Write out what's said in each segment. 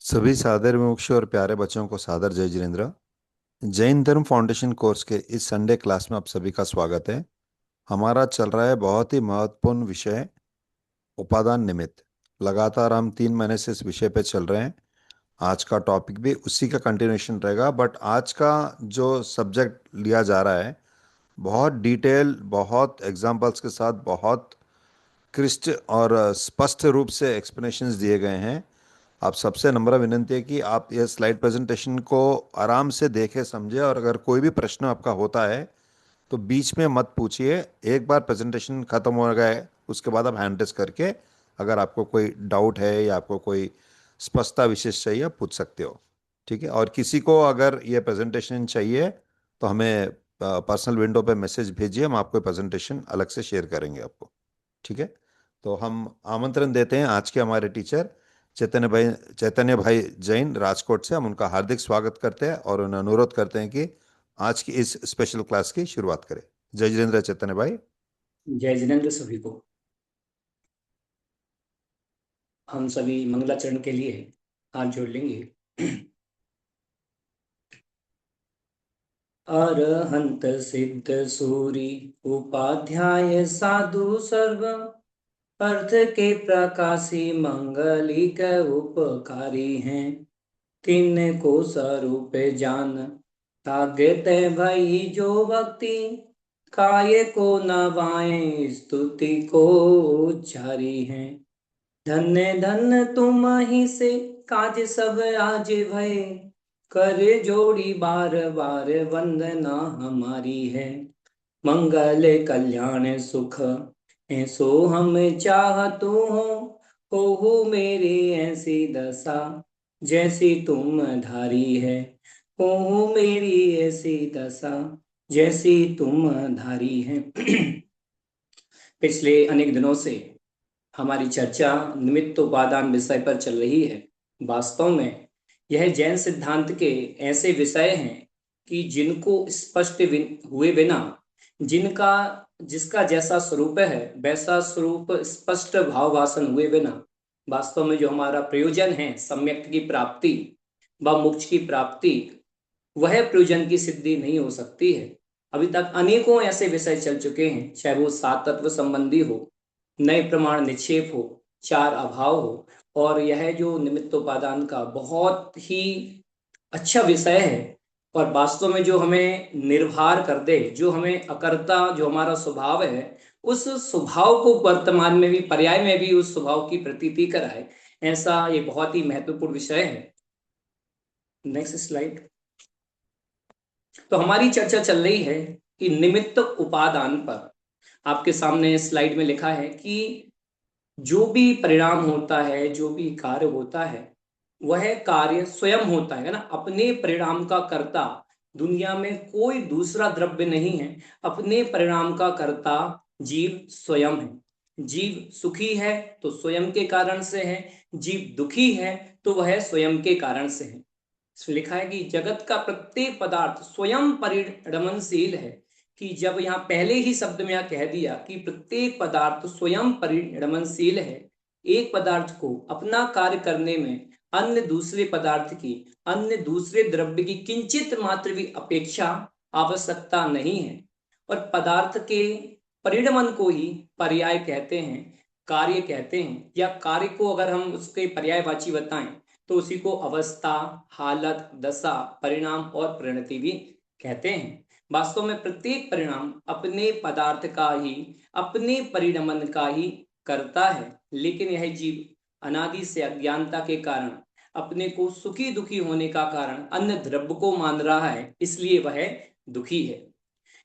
सभी सादर मुख्य और प्यारे बच्चों को सादर जय जिनेन्द्र। जैन धर्म फाउंडेशन कोर्स के इस संडे क्लास में आप सभी का स्वागत है। हमारा चल रहा है बहुत ही महत्वपूर्ण विषय उपादान निमित्त। लगातार हम 3 महीने से इस विषय पे चल रहे हैं। आज का टॉपिक भी उसी का कंटिन्यूएशन रहेगा, बट आज का जो सब्जेक्ट लिया जा रहा है बहुत डिटेल, बहुत एग्जाम्पल्स के साथ, बहुत क्रिस्ट और स्पष्ट रूप से एक्सप्लेनेशंस दिए गए हैं। आप सबसे नम्र विनंती है कि आप यह स्लाइड प्रेजेंटेशन को आराम से देखें, समझें, और अगर कोई भी प्रश्न आपका होता है तो बीच में मत पूछिए। एक बार प्रेजेंटेशन खत्म हो गया उसके बाद आप हैंड रेस करके अगर आपको कोई डाउट है या आपको कोई स्पष्टता विशेष चाहिए आप पूछ सकते हो। ठीक है। और किसी को अगर ये प्रेजेंटेशन चाहिए तो हमें पर्सनल विंडो पे मैसेज भेजिए, हम आपको प्रेजेंटेशन अलग से शेयर करेंगे आपको। ठीक है। तो हम आमंत्रण देते हैं आज के हमारे टीचर चैतन्य भाई जैन राजकोट से। हम उनका हार्दिक स्वागत करते हैं और उन्हें अनुरोध करते हैं कि आज की इस स्पेशल क्लास की शुरुआत करें। जय जिनेन्द्र चैतन्य भाई। जय जिनेन्द्र सभी को। हम सभी मंगलाचरण के लिए हाथ जोड़ लेंगे। अरहंत सिद्ध सूरी उपाध्याय साधु सर्व अर्थ के प्रकाशी मंगलिक उपकारी हैं। तीन को स्वरूप जान तागते भई जो भक्ति काय को नवाए स्तुति को उच्चारी हैं। धन्य धन्य तुम ही से काज सब आज भय करे जोड़ी बार बार वंदना हमारी है। मंगल कल्याण सुख ऐसो हम चाहतु हो मेरी ऐसी दशा जैसी तुम धारी है। हो मेरी ऐसी दशा जैसी तुम धारी है। पिछले अनेक दिनों से हमारी चर्चा निमित्त उपादान विषय पर चल रही है। वास्तव में यह जैन सिद्धांत के ऐसे विषय हैं कि जिनको स्पष्ट हुए बिना, जिनका जिसका जैसा स्वरूप है वैसा स्वरूप स्पष्ट भाव भाषण हुए बिना वास्तव में जो हमारा प्रयोजन है सम्यक की प्राप्ति व मोक्ष की प्राप्ति, वह प्रयोजन की सिद्धि नहीं हो सकती है। अभी तक अनेकों ऐसे विषय चल चुके हैं, चाहे वो सात तत्व संबंधी हो, नए प्रमाण निक्षेप हो, चार अभाव हो, और यह जो निमित्तोपादान का बहुत ही अच्छा विषय है और वास्तव में जो हमें निर्भर कर दे, जो हमें अकर्ता जो हमारा स्वभाव है उस स्वभाव को वर्तमान में भी पर्याय में भी उस स्वभाव की प्रतीति कराए, ऐसा ये बहुत ही महत्वपूर्ण विषय है। Next slide. तो हमारी चर्चा चल रही है कि निमित्त उपादान पर। आपके सामने स्लाइड में लिखा है कि जो भी परिणाम होता है, जो भी कार्य होता है, वह कार्य स्वयं होता है ना। अपने परिणाम का कर्ता दुनिया में कोई दूसरा द्रव्य नहीं है। अपने परिणाम का कर्ता जीव स्वयं है। जीव सुखी है तो स्वयं के कारण से है, जीव दुखी है तो वह स्वयं के कारण से है। इसमें लिखा है कि जगत का प्रत्येक पदार्थ स्वयं परिणमनशील है। कि जब यहाँ पहले ही शब्द में यहाँ कह दिया कि प्रत्येक पदार्थ स्वयं परिणमनशील है, एक पदार्थ को अपना कार्य करने में अन्य दूसरे पदार्थ की, अन्य दूसरे द्रव्य की किंचित मात्र भी अपेक्षा आवश्यकता नहीं है। और पदार्थ के परिणमन को ही पर्याय कहते हैं, कार्य कहते हैं। या कार्य को अगर हम उसके पर्यायवाची बताएं तो उसी को अवस्था, हालत, दशा, परिणाम और परिणति भी कहते हैं। वास्तव में प्रत्येक परिणाम अपने पदार्थ का ही, अपने परिणमन का ही करता है। लेकिन यह जीव अनादि से अज्ञानता के कारण अपने को सुखी दुखी होने का कारण अन्य द्रव्य को मान रहा है, इसलिए वह दुखी है।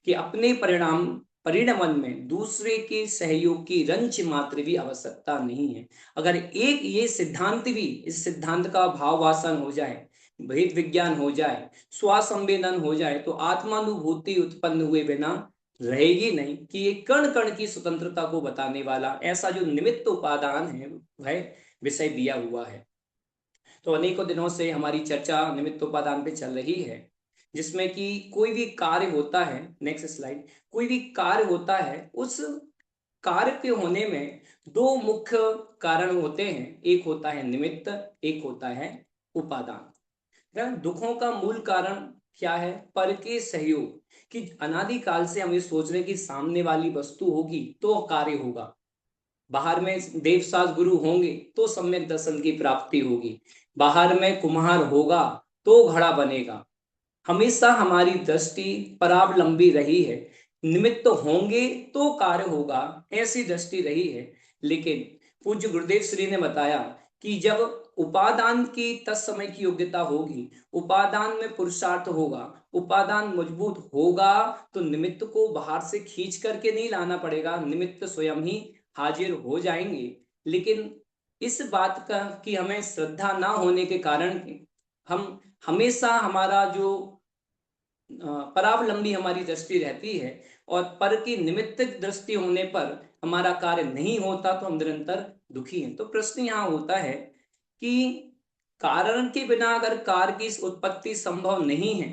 कि अपने परिणाम परिणमन में दूसरे के सहयोग की रंच मात्र भी आवश्यकता नहीं है। अगर एक ये सिद्धांत भी, इस सिद्धांत का भाववासन हो जाए, भेद विज्ञान हो जाए, स्वासंवेदन हो जाए, तो आत्मानुभूति उत्पन्न हुए बिना रहेगी नहीं। कि ये कण कण की स्वतंत्रता को बताने वाला ऐसा जो निमित्त उपादान है वह विषय दिया हुआ है। तो अनेकों दिनों से हमारी चर्चा निमित्त उपादान पे चल रही है, जिसमें कि कोई भी कार्य होता है, नेक्स्ट स्लाइड, कोई भी कार्य होता है, उस कार्य के होने में दो मुख्य कारण होते हैं। एक होता है निमित्त, एक होता है उपादान। दुखों का मूल कारण क्या है? पर के सहयोग, कि अनादिकाल से हम ये सोच रहे हैं कि सामने वाली वस्तु होगी तो कार्य होगा, बाहर में देवसास गुरु होंगे तो सम्यक दर्शन की प्राप्ति होगी, बाहर में कुम्हार होगा तो घड़ा बनेगा। हमेशा हमारी दृष्टि परावलंबी रही है, निमित्त होंगे तो कार्य होगा, ऐसी दृष्टि रही है। लेकिन पूज्य गुरुदेव श्री ने बताया कि जब उपादान की तत्समय की योग्यता होगी, उपादान में पुरुषार्थ होगा, उपादान मजबूत होगा, तो निमित्त को बाहर से खींच करके नहीं लाना पड़ेगा, निमित्त स्वयं ही हाजिर हो जाएंगे। लेकिन इस बात का कि हमें श्रद्धा ना होने के कारण हम हमेशा हमारा जो परावलंबी हमारी दृष्टि रहती है, और पर की निमित्त दृष्टि होने पर हमारा कार्य नहीं होता, तो हम निरंतर दुखी हैं। तो प्रश्न यहाँ होता है कि कारण के बिना अगर कार्य की उत्पत्ति संभव नहीं है,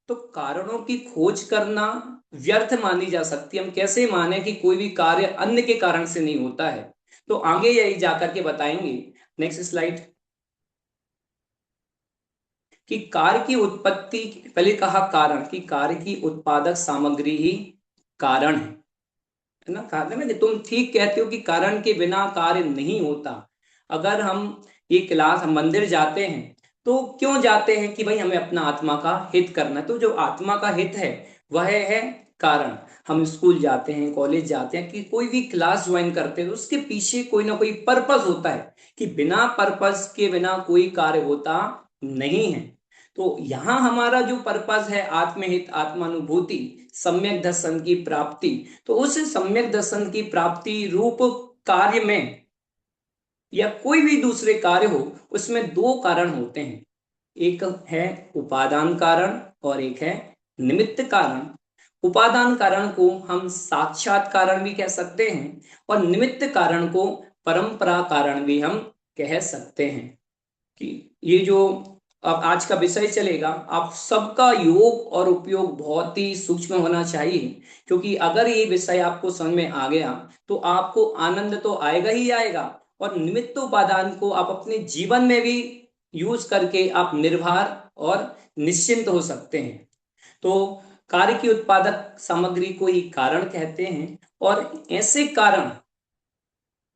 तो कारणों की खोज करना व्यर्थ मानी जा सकती है। हम कैसे माने कि कोई भी कार्य अन्य के कारण से नहीं होता है? तो आगे यही जाकर के बताएंगे। Next slide. कि कार्य की उत्पत्ति, पहले कहा कारण, कि कार्य की उत्पादक सामग्री ही कारण है ना। कहा था ना कि तुम ठीक कहते हो कि कारण के बिना कार्य नहीं होता। अगर हम ये क्लास, हम मंदिर जाते हैं तो क्यों जाते हैं? कि भाई हमें अपना आत्मा का हित करना है। तो जो आत्मा का हित है वह है कारण। हम स्कूल जाते हैं, कॉलेज जाते हैं, कि कोई भी क्लास ज्वाइन करते हैं, तो उसके पीछे कोई ना कोई पर्पस होता है, कि बिना पर्पस के बिना कोई कार्य होता नहीं है। तो यहां हमारा जो पर्पस है, आत्महित, आत्मानुभूति, सम्यक दर्शन की प्राप्ति, तो उस सम्यक दर्शन की प्राप्ति रूप कार्य में, या कोई भी दूसरे कार्य हो, उसमें दो कारण होते हैं। एक है उपादान कारण और एक है निमित्त कारण। उपादान कारण को हम साक्षात कारण भी कह सकते हैं, और निमित्त कारण को परंपरा कारण भी हम कह सकते हैं। कि ये जो अब आज का विषय चलेगा, आप सबका योग और उपयोग बहुत ही सूक्ष्म होना चाहिए। क्योंकि अगर ये विषय आपको समझ में आ गया तो आपको आनंद तो आएगा ही आएगा, और निमित्त उपादान को आप अपने जीवन में भी यूज करके आप निर्भर और निश्चिंत हो सकते हैं। तो कार्य की उत्पादक सामग्री को ही कारण कहते हैं, और ऐसे कारण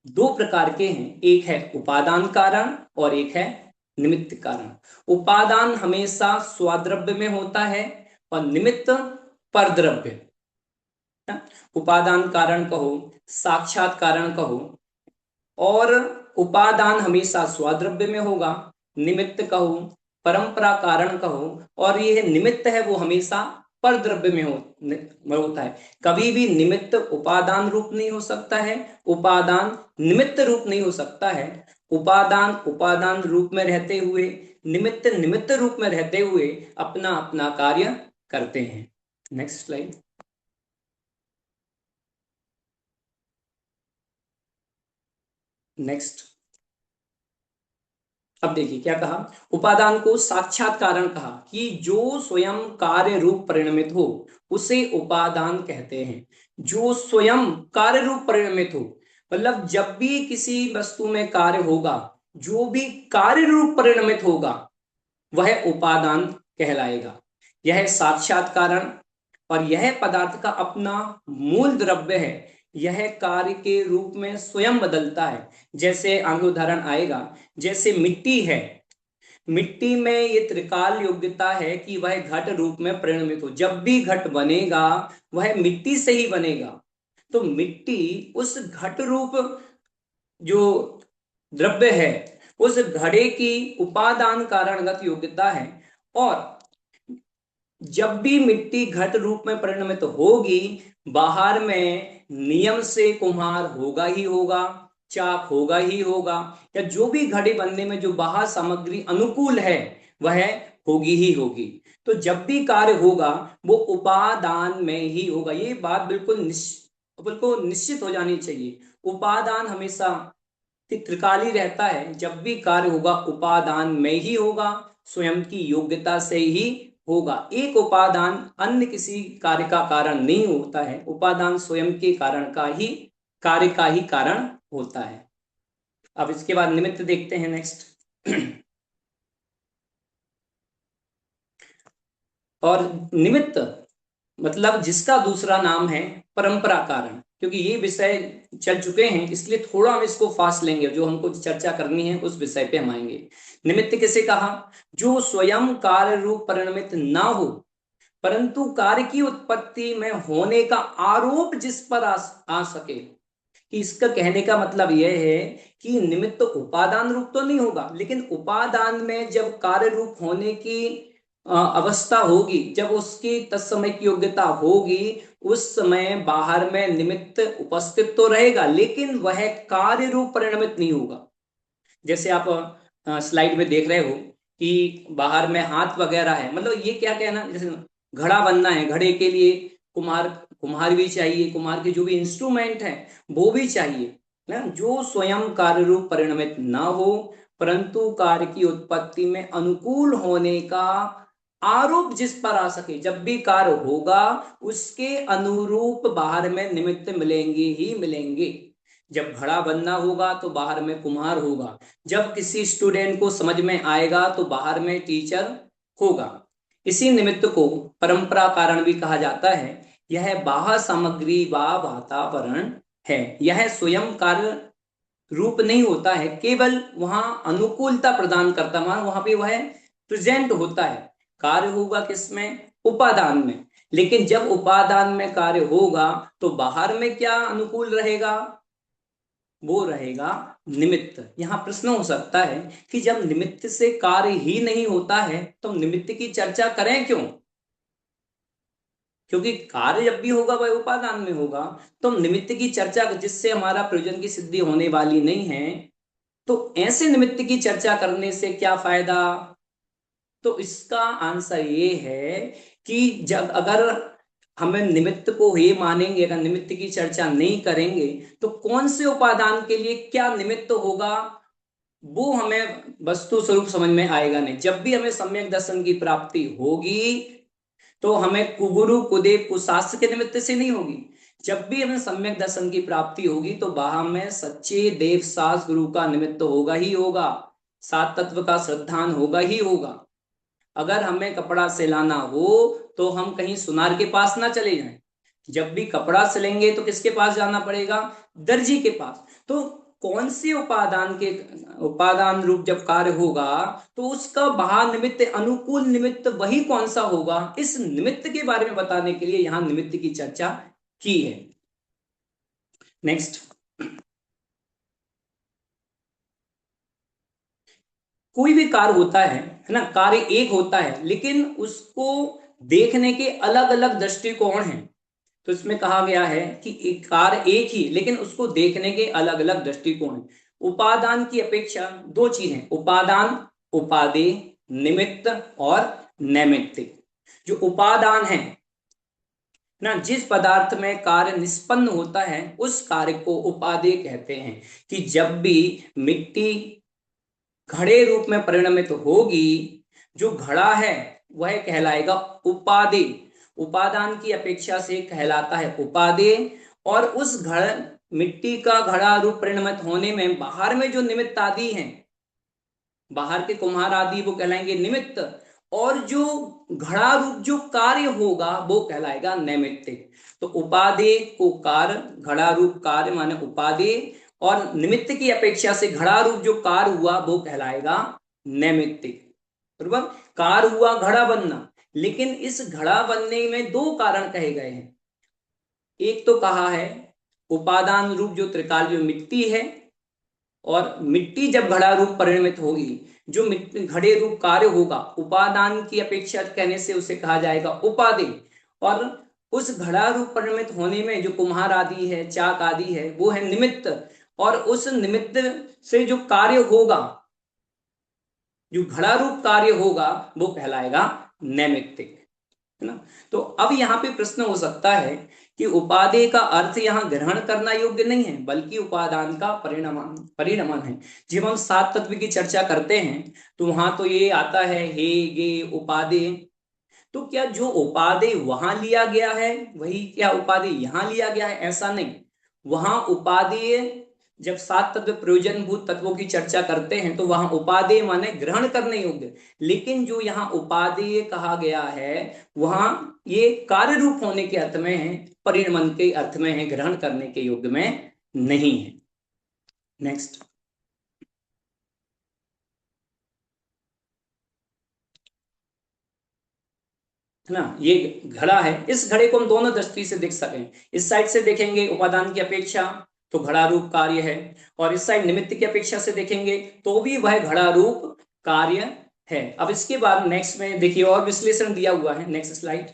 दो प्रकार के हैं, एक है उपादान कारण और एक है निमित्त कारण। उपादान हमेशा स्वाद्रव्य में होता है और निमित्त परद्रव्य। उपादान कारण कहो, साक्षात कारण कहो, और उपादान हमेशा स्वाद्रव्य में होगा, निमित्त कहो, परंपरा कारण कहो, और ये निमित्त है वो हमेशा पर द्रव्य में होता है। कभी भी निमित्त उपादान रूप नहीं हो सकता है, उपादान निमित्त रूप नहीं हो सकता है। उपादान उपादान रूप में रहते हुए, निमित्त निमित्त रूप में रहते हुए अपना अपना कार्य करते हैं। Next slide. नेक्स्ट। अब देखिए क्या कहा। उपादान को साक्षात कारण कहा, कि जो स्वयं कार्य रूप परिणमित हो उसे उपादान कहते हैं। जो स्वयं कार्य रूप परिणमित हो, मतलब जब भी किसी वस्तु में कार्य होगा, जो भी कार्य रूप परिणमित होगा वह उपादान कहलाएगा। यह साक्षात कारण, और यह पदार्थ का अपना मूल द्रव्य है। यह कार्य के रूप में स्वयं बदलता है। जैसे आगे उदाहरण आएगा, जैसे मिट्टी है, मिट्टी में ये त्रिकाल योग्यता है कि वह घट रूप में परिणमित हो। जब भी घट बनेगा वह मिट्टी से ही बनेगा। तो मिट्टी उस घट रूप जो द्रव्य है, उस घड़े की उपादान कारणगत योग्यता है। और जब भी मिट्टी घट रूप में परिणमित होगी, बाहर में नियम से कुम्हार होगा ही होगा, चाक होगा ही होगा, या जो भी घड़े बनने में जो बाहर सामग्री अनुकूल है वह होगी ही होगी। तो जब भी कार्य होगा वो उपादान में ही होगा। ये बात बिल्कुल निश्चित हो जानी चाहिए। उपादान हमेशा त्रिकाली रहता है, जब भी कार्य होगा उपादान में ही होगा, स्वयं की योग्यता से ही होगा। एक उपादान अन्य किसी कार्य का कारण नहीं होता है, उपादान स्वयं के कारण का ही, कार्य का ही कारण होता है। अब इसके बाद निमित्त देखते हैं। नेक्स्ट। और निमित्त मतलब जिसका दूसरा नाम है परंपरा कारण। क्योंकि ये विषय चल चुके हैं इसलिए थोड़ा हम इसको फास्ट लेंगे, जो हमको चर्चा करनी है उस विषय पे हम आएंगे। निमित्त किसे कहा? जो स्वयं कार्य रूप परिणमित ना हो परंतु कार्य की उत्पत्ति में होने का आरोप जिस पर आ सके। कि इसका कहने का मतलब यह है कि निमित्त उपादान रूप तो नहीं होगा, लेकिन उपादान में जब कार्य रूप होने की अवस्था होगी, जब उसकी तत्समय की योग्यता होगी, उस समय बाहर में निमित्त उपस्थित तो रहेगा लेकिन वह कार्य रूप परिणमित नहीं होगा। जैसे आप स्लाइड में देख रहे हो कि बाहर में हाथ वगैरह है, मतलब ये क्या कहना, जैसे घड़ा बनना है, घड़े के लिए कुम्हार कुम्हार भी चाहिए, कुम्हार के जो भी इंस्ट्रूमेंट है वो भी चाहिए ना, जो स्वयं कार्य रूप परिणमित ना हो परंतु कार्य की उत्पत्ति में अनुकूल होने का आरोप जिस पर आ सके। जब भी कार्य होगा उसके अनुरूप बाहर में निमित्त मिलेंगे ही मिलेंगे। जब घड़ा बनना होगा तो बाहर में कुम्हार होगा, जब किसी स्टूडेंट को समझ में आएगा तो बाहर में टीचर होगा। इसी निमित्त को परंपरा कारण भी कहा जाता है। यह बाह्य सामग्री व वातावरण है, यह स्वयं कार्य रूप नहीं होता है, केवल वहां अनुकूलता प्रदान करता है, वहां पे वह प्रेजेंट होता है। कार्य होगा किसमें? उपादान में। लेकिन जब उपादान में कार्य होगा तो बाहर में क्या अनुकूल रहेगा? वो रहेगा निमित्त। यहां प्रश्न हो सकता है कि जब निमित्त से कार्य ही नहीं होता है तो निमित्त की चर्चा करें क्यों? क्योंकि कार्य जब भी होगा वह उपादान में होगा, तो निमित्त की चर्चा जिससे हमारा प्रयोजन की सिद्धि होने वाली नहीं है, तो ऐसे निमित्त की चर्चा करने से क्या फायदा? तो इसका आंसर ये है कि जब अगर हमें निमित्त को ये मानेंगे, अगर निमित्त की चर्चा नहीं करेंगे तो कौन से उपादान के लिए क्या निमित्त होगा वो हमें वस्तु स्वरूप समझ में आएगा नहीं। जब भी हमें सम्यक दर्शन की प्राप्ति होगी तो हमें कुगुरु कुदेव कुशास्त्र के निमित्त से नहीं होगी। जब भी हमें सम्यक दर्शन की प्राप्ति होगी तो बाहर में सच्चे देव सास गुरु का निमित्त होगा ही होगा, सात तत्व का श्रद्धान होगा ही होगा। अगर हमें कपड़ा सिलाना हो तो हम कहीं सुनार के पास ना चले जाएं। जब भी कपड़ा सिलेंगे तो किसके पास जाना पड़ेगा? दर्जी के पास। तो कौन से उपादान रूप जब कार्य होगा तो उसका बाह्य निमित्त अनुकूल निमित्त वही कौन सा होगा, इस निमित्त के बारे में बताने के लिए यहां निमित्त की चर्चा की है। नेक्स्ट, कोई भी कार्य होता है ना, कार्य एक होता है लेकिन उसको देखने के अलग अलग दृष्टिकोण हैं। तो इसमें कहा गया है कि एक कार्य एक ही लेकिन उसको देखने के अलग अलग दृष्टिकोण हैं। उपादान की अपेक्षा दो चीजें, उपादान उपादेय, निमित्त और नैमित्तिक। जो उपादान है ना, जिस पदार्थ में कार्य निष्पन्न होता है उस कार्य को उपादेय कहते हैं। कि जब भी मिट्टी घड़े रूप में परिणमित होगी, जो घड़ा है वह कहलाएगा उपादेय, उपादान की अपेक्षा से कहलाता है उपादेय। और उस घड़ मिट्टी का घड़ा रूप परिणमित होने में बाहर में जो निमित्त आदि हैं, बाहर के कुम्हार आदि वो कहलाएंगे निमित्त, और जो घड़ा रूप जो कार्य होगा वो कहलाएगा नैमित्तिक। तो उपादेय को कार्य, घड़ा रूप कार्य माने उपादेय, और निमित्त की अपेक्षा से घड़ा रूप जो कार्य हुआ वो कहलाएगा नैमित्तिक। बरोबर, कार्य हुआ घड़ा बनना, लेकिन इस घड़ा बनने में दो कारण कहे गए हैं। एक तो कहा है उपादान रूप जो त्रिकाल जो मिट्टी है, और मिट्टी जब घड़ा रूप परिणमित होगी, जो मिट्टी घड़े रूप कार्य होगा उपादान की अपेक्षा कहने से उसे कहा जाएगा उपादेय। और उस घड़ा रूप परिणमित होने में जो कुम्हार आदि है, चाक आदि है, वो है निमित्त। और उस निमित्त से जो कार्य होगा, जो घड़ा रूप कार्य होगा वो कहलाएगा नैमित्तिक, है ना। तो अब यहाँ पे प्रश्न हो सकता है कि उपादेय का अर्थ यहाँ ग्रहण करना योग्य नहीं है बल्कि उपादान का परिणमन परिणमन है। जब हम सात तत्व की चर्चा करते हैं तो वहां तो ये आता है हे गे उपादेय। तो क्या जो उपादेय वहां लिया गया है वही क्या उपादेय यहाँ लिया गया है? ऐसा नहीं। वहां उपादेय जब सात तत्व प्रयोजनभूत तत्वों की चर्चा करते हैं तो वहां उपादेय माने ग्रहण करने योग्य, लेकिन जो यहाँ उपादेय कहा गया है वहां ये कार्य रूप होने के अर्थ में है, परिणमन के अर्थ में है, ग्रहण करने के योग्य में नहीं है। नेक्स्ट, है ना, ये घड़ा है, इस घड़े को हम दोनों दृष्टि से देख सकें। इस साइड से देखेंगे उपादान की अपेक्षा तो घड़ा रूप कार्य है, और इस साइड निमित्त की अपेक्षा से देखेंगे तो भी वह घड़ा रूप कार्य है। अब इसके बाद नेक्स्ट में देखिए और विश्लेषण दिया हुआ है, नेक्स्ट स्लाइड।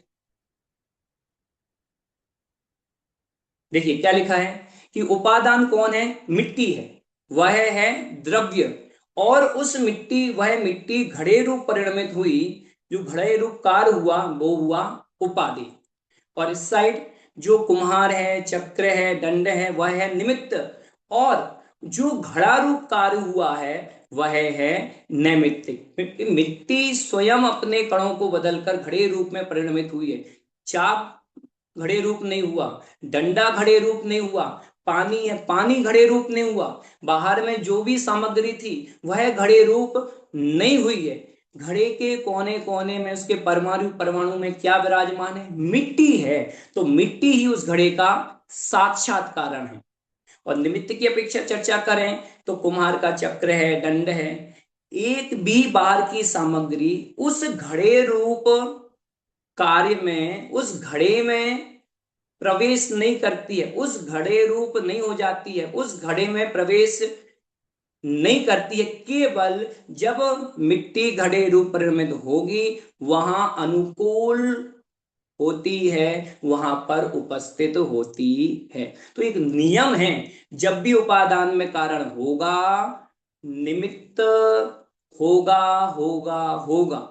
देखिए क्या लिखा है कि उपादान कौन है, मिट्टी है, वह है द्रव्य, और उस मिट्टी, वह मिट्टी घड़े रूप परिणमित हुई, जो घड़े रूप कार्य हुआ वो हुआ उपादेय। और इस साइड जो कुम्हार है, चक्र है, दंड है, वह है निमित्त, और जो घड़ा रूप कार्य हुआ है वह है नैमित्तिक। मिट्टी स्वयं अपने कणों को बदलकर घड़े रूप में परिणमित हुई है। चाप घड़े रूप नहीं हुआ, डंडा घड़े रूप नहीं हुआ, पानी है, पानी घड़े रूप नहीं हुआ, बाहर में जो भी सामग्री थी वह घड़े रूप नहीं हुई है। घड़े के कोने कोने में उसके परमाणु परमाणु में क्या विराजमान है, मिट्टी है। तो मिट्टी ही उस घड़े का साक्षात कारण है। और निमित्त की अपेक्षा चर्चा करें तो कुम्हार का चक्र है, दंड है, एक भी बाहर की सामग्री उस घड़े रूप कार्य में, उस घड़े में प्रवेश नहीं करती है, उस घड़े रूप नहीं हो जाती है, उस घड़े में प्रवेश नहीं करती है। केवल जब मिट्टी घड़े रूप परिणमित होगी वहां अनुकूल होती है, वहां पर उपस्थित होती है। तो एक नियम है, जब भी उपादान में कारण होगा निमित्त होगा होगा होगा,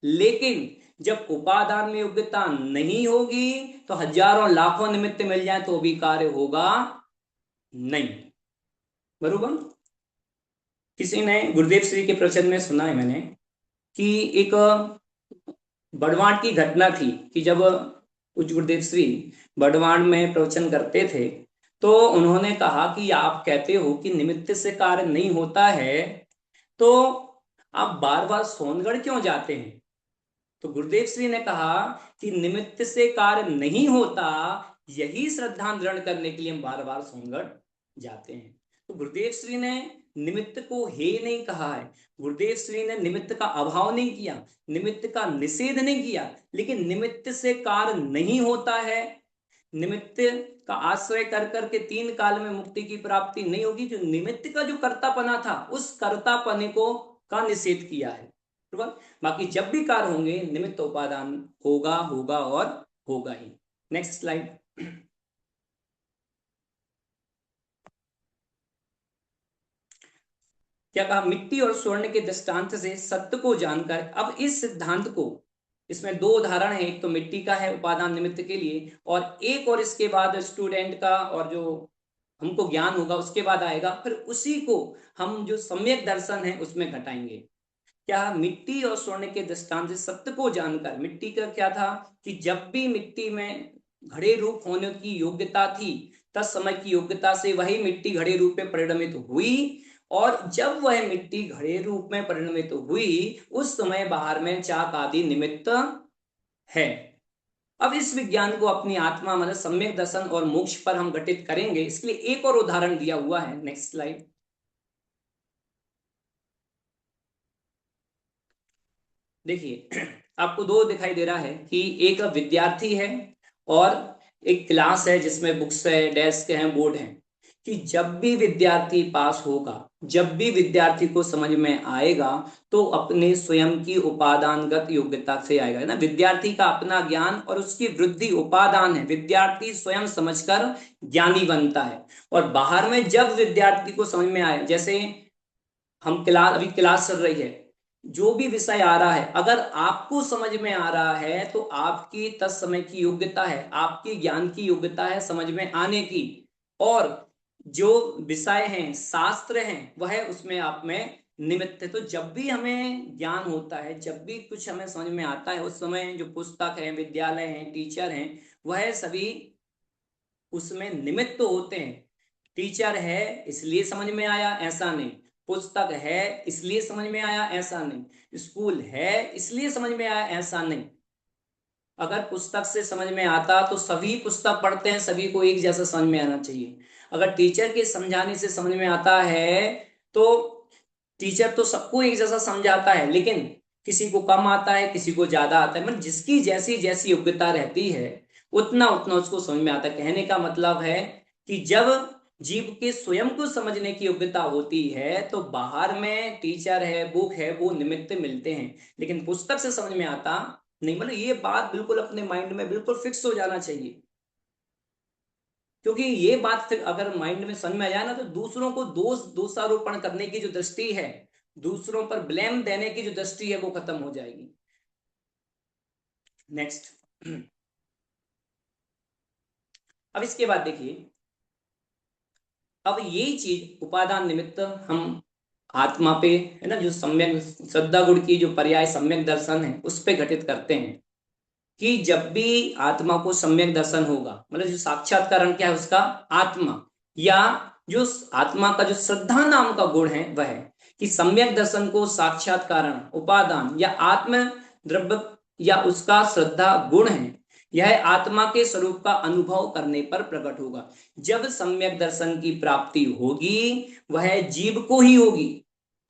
लेकिन जब उपादान में योग्यता नहीं होगी तो हजारों लाखों निमित्त मिल जाए तो भी कार्य होगा नहीं। बरोबर। किसी ने गुरुदेव श्री के प्रवचन में सुना है मैंने कि एक बड़वाड़ की घटना थी कि जब उच्च गुरुदेव श्री बड़वाड़ में प्रवचन करते थे तो उन्होंने कहा कि आप कहते हो कि निमित्त से कार्य नहीं होता है, तो आप बार बार सोनगढ़ क्यों जाते हैं। तो गुरुदेव श्री ने कहा कि निमित्त से कार्य नहीं होता, यही श्रद्धा दृढ़ करने के लिए हम बार बार सोनगढ़ जाते हैं। तो गुरुदेव श्री ने निमित्त को हे नहीं कहा है, गुरुदेव श्री ने निमित्त का अभाव नहीं किया, निमित्त का निषेध नहीं किया, लेकिन निमित्त से कार्य नहीं होता है, निमित्त का आश्रय कर करके तीन काल में मुक्ति की प्राप्ति नहीं होगी, जो निमित्त का जो कर्तापना था उस कर्तापने को का निषेध किया है। बाकी जब भी कार्य होंगे निमित्त उपादान होगा होगा और होगा ही। Next slide. क्या कहा, मिट्टी और स्वर्ण के दृष्टांत से सत्य को जानकर, अब इस सिद्धांत को, इसमें दो उदाहरण है, एक तो मिट्टी का है उपादान निमित्त के लिए, और एक और इसके बाद स्टूडेंट का और जो हमको ज्ञान होगा उसके बाद आएगा, फिर उसी को हम जो सम्यक दर्शन है उसमें घटाएंगे। क्या, मिट्टी और स्वर्ण के दृष्टांत से सत्य को जानकर, मिट्टी का क्या था कि जब भी मिट्टी में घड़े रूप होने की योग्यता थी तत्समय की योग्यता से वही मिट्टी घड़े रूप में परिणमित हुई, और जब वह मिट्टी घड़े रूप में परिणमित हुई उस समय बाहर में चाक आदि निमित्त है। अब इस विज्ञान को अपनी आत्मा मतलब सम्यक दर्शन और मोक्ष पर हम घटित करेंगे, इसके लिए एक और उदाहरण दिया हुआ है। Next slide. देखिए आपको दो दिखाई दे रहा है कि एक विद्यार्थी है और एक क्लास है जिसमें बुक्स है, डेस्क है, बोर्ड है, कि जब भी विद्यार्थी पास होगा, जब भी विद्यार्थी को समझ में आएगा तो अपने स्वयं की उपादानगत योग्यता से आएगा, है ना। विद्यार्थी का अपना ज्ञान और उसकी वृद्धि उपादान है, विद्यार्थी स्वयं समझकर ज्ञानी बनता है। और बाहर में जब विद्यार्थी को समझ में आए, जैसे हम क्लास, अभी क्लास चल रही है, जो भी विषय आ रहा है अगर आपको समझ में आ रहा है तो आपकी तत्समय की योग्यता है, आपकी ज्ञान की योग्यता है समझ में आने की। और जो विषय हैं, शास्त्र हैं, वह उसमें आप में निमित्त है। तो जब भी हमें ज्ञान होता है, जब भी कुछ हमें समझ में आता है, उस समय जो पुस्तक है, विद्यालय है, टीचर हैं, वह सभी उसमें निमित्त होते हैं। टीचर है इसलिए समझ में आया, ऐसा नहीं। पुस्तक है इसलिए समझ में आया, ऐसा नहीं। स्कूल है इसलिए समझ में आया, ऐसा नहीं। अगर पुस्तक से समझ में आता तो सभी पुस्तक पढ़ते हैं, सभी को एक जैसा समझ में आना चाहिए। अगर टीचर के समझाने से समझ में आता है तो टीचर तो सबको एक जैसा समझाता है, लेकिन किसी को कम आता है, किसी को ज्यादा आता है। मतलब जिसकी जैसी जैसी योग्यता रहती है उतना उतना उसको समझ में आता है। कहने का मतलब है कि जब जीव के स्वयं को समझने की योग्यता होती है तो बाहर में टीचर है, बुक है, वो निमित्त मिलते हैं, लेकिन पुस्तक से समझ में आता नहीं। मतलब ये बात बिल्कुल अपने माइंड में बिल्कुल फिक्स हो जाना चाहिए, क्योंकि ये बात फिर अगर माइंड में समझ में आ जाए ना तो दूसरों को दोषारोपण करने की जो दृष्टि है, दूसरों पर ब्लेम देने की जो दृष्टि है, वो खत्म हो जाएगी। नेक्स्ट। अब इसके बाद देखिए, अब यही चीज उपादान निमित्त हम आत्मा पे, है ना, जो सम्यक श्रद्धा गुण की जो पर्याय सम्यक दर्शन है उस पे घटित करते हैं कि जब भी आत्मा को सम्यक दर्शन होगा, मतलब जो साक्षात्कारण क्या है उसका, आत्मा, या जो आत्मा का जो श्रद्धा नाम का गुण है वह है कि सम्यक दर्शन को साक्षात्कारण उपादान या आत्म द्रव्य या उसका श्रद्धा गुण है, यह आत्मा के स्वरूप का अनुभव करने पर प्रकट होगा। जब सम्यक दर्शन की प्राप्ति होगी वह जीव को ही होगी,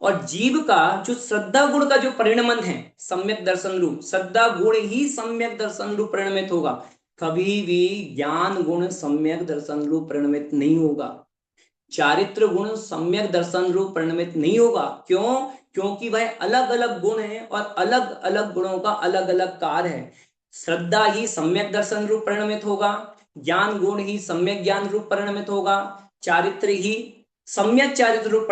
और जीव का जो श्रद्धा गुण का जो परिणमन है सम्यक दर्शन रूप, श्रद्धा गुण ही सम्यक दर्शन रूप परिणमित होगा। कभी भी ज्ञान गुण सम्यक दर्शन रूप परिणमित नहीं होगा, चारित्र गुण सम्यक दर्शन रूप परिणमित नहीं होगा। क्यों? क्योंकि वह अलग अलग गुण है और अलग अलग गुणों का अलग अलग कार्य है। श्रद्धा ही सम्यक दर्शन रूप परिणमित होगा, ज्ञान गुण ही सम्यक ज्ञान रूप परिणमित होगा, चारित्र ही सम्यक चारित्र रूप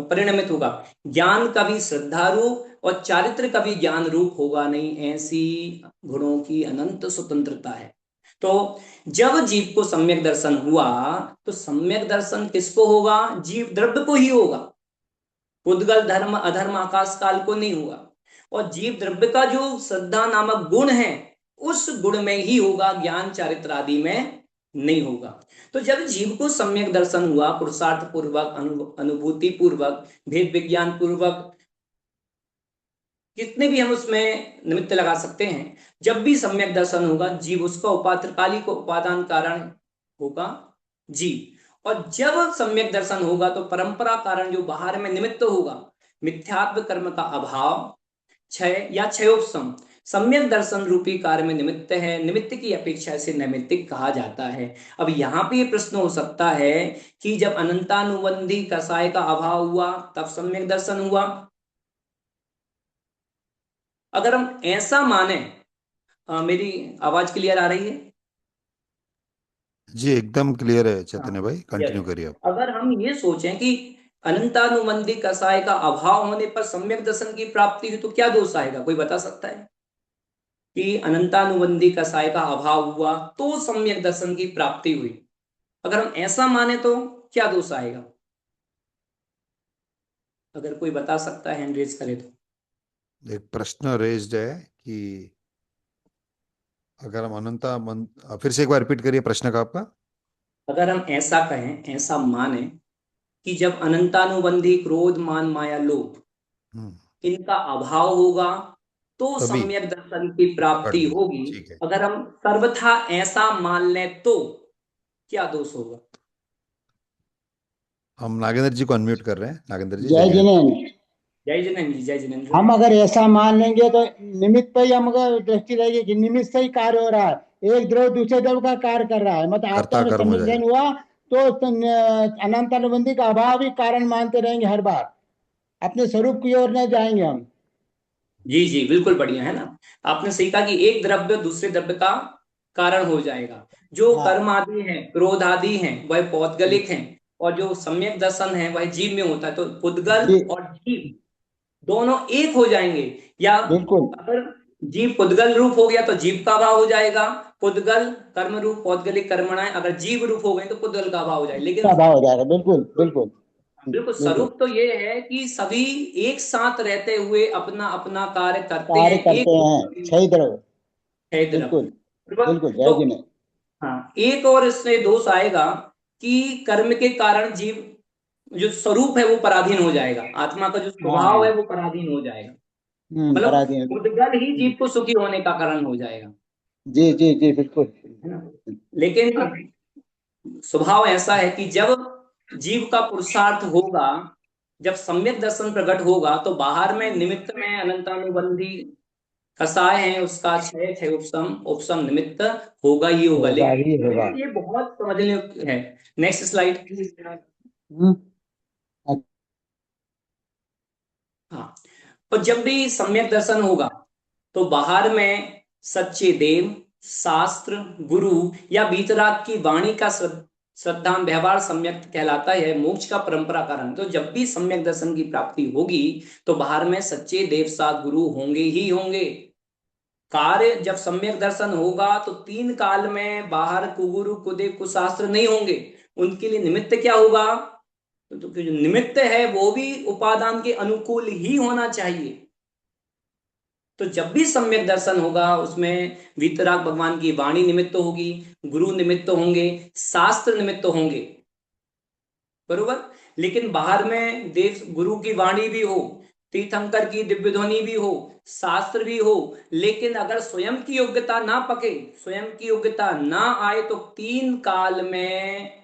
परिणमित होगा। ज्ञान कभी श्रद्धा रूप और चारित्र कभी ज्ञान रूप होगा नहीं, ऐसी गुणों की अनंत स्वतंत्रता है। तो जब जीव को सम्यक दर्शन हुआ तो सम्यक दर्शन किसको होगा? जीव द्रव्य को ही होगा, उद्गल धर्म अधर्म आकाश काल को नहीं हुआ। और जीव द्रव्य का जो श्रद्धा नामक गुण है उस गुण में ही होगा, ज्ञान चारित्र आदि में नहीं होगा। तो जब जीव को सम्यक दर्शन हुआ, पुरुषार्थ पूर्वक, अनुभूति पूर्वक, भेद विज्ञान पूर्वक, कितने भी हम उसमें निमित्त लगा सकते हैं, जब भी सम्यक दर्शन होगा जीव उसका उपात्रकाली को उपादान कारण होगा जीव। और जब सम्यक दर्शन होगा तो परंपरा कारण जो बाहर में निमित्त होगा, मिथ्यात्व कर्म का अभाव, क्षय या क्षयोपम, सम्यक दर्शन रूपी कार्य में निमित्त है, निमित्त की अपेक्षा से नैमित्तिक कहा जाता है। अब यहाँ पे ये प्रश्न हो सकता है कि जब अनंतानुबंधी कसाय का अभाव हुआ तब सम्यक दर्शन हुआ। अगर हम ऐसा माने, मेरी आवाज क्लियर आ रही है? जी एकदम क्लियर है हाँ, चैतन्य भाई, यस। कंटिन्यू करिए आप। अगर हम ये सोचें कि अनंतानुबंधी कसाय का अभाव होने पर सम्यक दर्शन की प्राप्ति हुई तो क्या दोष आएगा? कोई बता सकता है कि अनंतानुबंधी कसाय का अभाव हुआ तो सम्यक दर्शन की प्राप्ति हुई? अगर हम ऐसा माने तो क्या दोष आएगा? अगर कोई बता सकता है हैंड रेज करे तो। एक प्रश्न रेज्ड है कि अगर हम फिर से एक बार रिपीट करिए प्रश्न का आपका। अगर हम ऐसा कहें, ऐसा माने कि जब अनंतानुबंधी क्रोध मान माया लोभ हम्म। इनका अभाव होगा तो तभी सम्यक दर्शन की प्राप्ति पढ़िए। होगी। ठीक है। अगर हम सर्वथा ऐसा मान लें तो क्या दोष होगा? हम नागेंद्र जी को अनम्यूट कर रहे हैं। नागेंद्र जी, जय जय जिनेन्द्र। जिनेन्द्र। जय जिनेन्द्र जी, जय जिनेन्द्र। हम अगर ऐसा मान लेंगे तो निमित्त पे ही हम अगर दृष्टि रहेगी कि निमित्त से ही कार्य हो रहा है, एक द्रव दूसरे द्रव का कार्य कर रहा है, मतलब आपका कर्ता में कर्म हो सम्मिलन जाएगा। हुआ तो अनंत अनुबंधी का अभाव ही कारण मानते रहेंगे हर बार, अपने स्वरूप की ओर न जाएंगे हम। जी जी, बिल्कुल बढ़िया है ना। आपने सही कहा कि एक द्रव्य दूसरे द्रव्य का कारण हो जाएगा। जो हाँ। कर्म आदि है, क्रोध आदि है, वह पौद्गलिक है, और जो सम्यक दर्शन है वह जीव में होता है। तो पुद्गल जी और जीव दोनों एक हो जाएंगे। या बिल्कुल। अगर जीव पुद्गल रूप हो गया तो जीव का अभाव हो जाएगा, पुद्गल कर्म रूप पौद्गलिक कर्मणाएं अगर जीव रूप हो गए तो पुद्गल का अभाव हो जाएगा। का लेकिन अभाव हो जाएगा, बिल्कुल बिल्कुल। बिल्कुल बिल्कुल स्वरूप तो ये है कि सभी एक साथ रहते हुए अपना अपना कार्य करते कार्य हैं, करते एक रूप हैं, में छह द्रव। है बिल्कुल द्रव्य। बिल्कुल। तो जय जिनेन्द्र। हाँ, एक और इसमें दोष आएगा कि कर्म के कारण जीव जो स्वरूप है वो पराधीन हो जाएगा, आत्मा का जो स्वभाव हाँ। है वो पराधीन हो जाएगा, मतलब पराधीन। उद्गल ही जीव को सुखी होने का कारण हो जाएगा, जी जी जी, बिल्कुल। है ना। लेकिन स्वभाव ऐसा है कि जब जीव का पुरुषार्थ होगा, जब सम्यक दर्शन प्रकट होगा, तो बाहर में निमित्त में अनंतानुबंधी कसाय है, उसका क्षय है, उपशम उपशम निमित्त होगा ही होगा। होगा ही लेकिन होगा। लेकिन ये बहुत समझने योग्य है। Next slide. हम्म। हाँ, और जब भी सम्यक दर्शन होगा तो बाहर में सच्चे देव, शास्त्र, गुरु या वीतराग की वाणी का श्रद्धा व्यवहार सम्यक कहलाता है, मोक्ष का परंपरा कारण। तो जब भी सम्यक दर्शन की प्राप्ति होगी तो बाहर में सच्चे देव, शास्त्र, गुरु होंगे ही होंगे। कार्य जब सम्यक दर्शन होगा तो तीन काल में बाहर कुगुरु, कुदेव, कुशास्त्र नहीं होंगे। उनके लिए निमित्त क्या होगा? तो जो निमित्त है वो भी उपादान के अनुकूल ही होना चाहिए। तो जब भी सम्यक दर्शन होगा उसमें वीतराग भगवान की वाणी निमित्त होगी, गुरु निमित्त होंगे, शास्त्र निमित्त होंगे, बरोबर। लेकिन बाहर में देव गुरु की वाणी भी हो, तीर्थंकर की दिव्य ध्वनि भी हो, शास्त्र भी हो, लेकिन अगर स्वयं की योग्यता ना पके, स्वयं की योग्यता ना आए, तो तीन काल में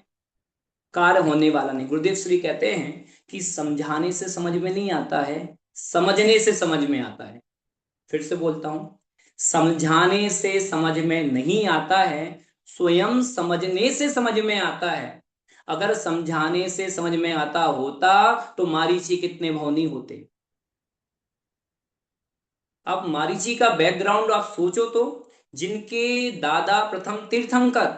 कार्य होने वाला नहीं। गुरुदेव श्री कहते हैं कि समझाने से समझ में नहीं आता है, समझने से समझ में आता है। फिर से बोलता हूं, समझाने से समझ में नहीं आता है, स्वयं समझने से समझ में आता है। अगर समझाने से समझ में आता होता तो मारीची कितने भौनी होते। अब मारीची का बैकग्राउंड आप सोचो तो, जिनके दादा प्रथम तीर्थंकर,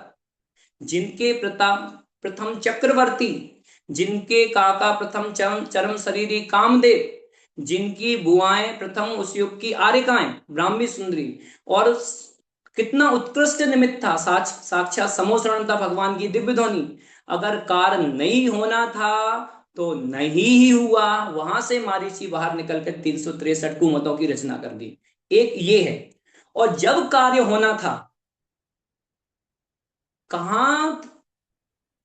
जिनके प्रताप प्रथम चक्रवर्ती, जिनके काका प्रथम चरम चरम शरीरी कामदेव, जिनकी बुआएं प्रथम उस युग की आर्यकाएं ब्राह्मी सुंदरी, और कितना उत्कृष्ट निमित्त था, साक्षात समोसरण था भगवान की दिव्य ध्वनि। अगर कार नहीं होना था तो नहीं ही हुआ, वहां से मारीची बाहर निकलकर 363 कुमतों की रचना कर दी। एक ये है। और जब कार्य होना था, कहां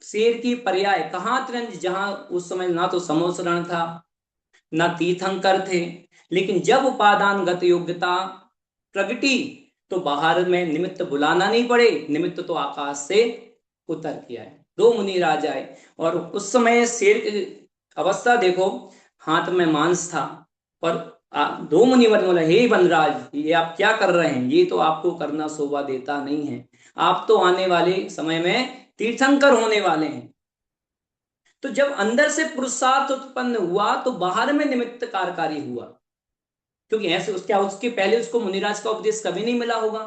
शेर की पर्याय, कहां तिरंज, जहां उस समय ना तो समोसरण था ना तीर्थंकर थे, लेकिन जब उपादानगत योग्यता प्रगटी तो बाहर में निमित्त बुलाना नहीं पड़े, निमित्त तो आकाश से उतर किया है। दो मुनि राज आए और उस समय शेर की अवस्था देखो, हाथ में मांस था, और दो मुनिवर बोले, हे वनराज, ये आप क्या कर रहे हैं? ये तो आपको करना शोभा देता नहीं है, आप तो आने वाले समय में तीर्थंकर होने वाले हैं। तो जब अंदर से पुरुषार्थ उत्पन्न हुआ तो बाहर में निमित्त कार्यकारी हुआ। क्योंकि ऐसे क्या उसके पहले उसको मुनिराज का उपदेश कभी नहीं मिला होगा?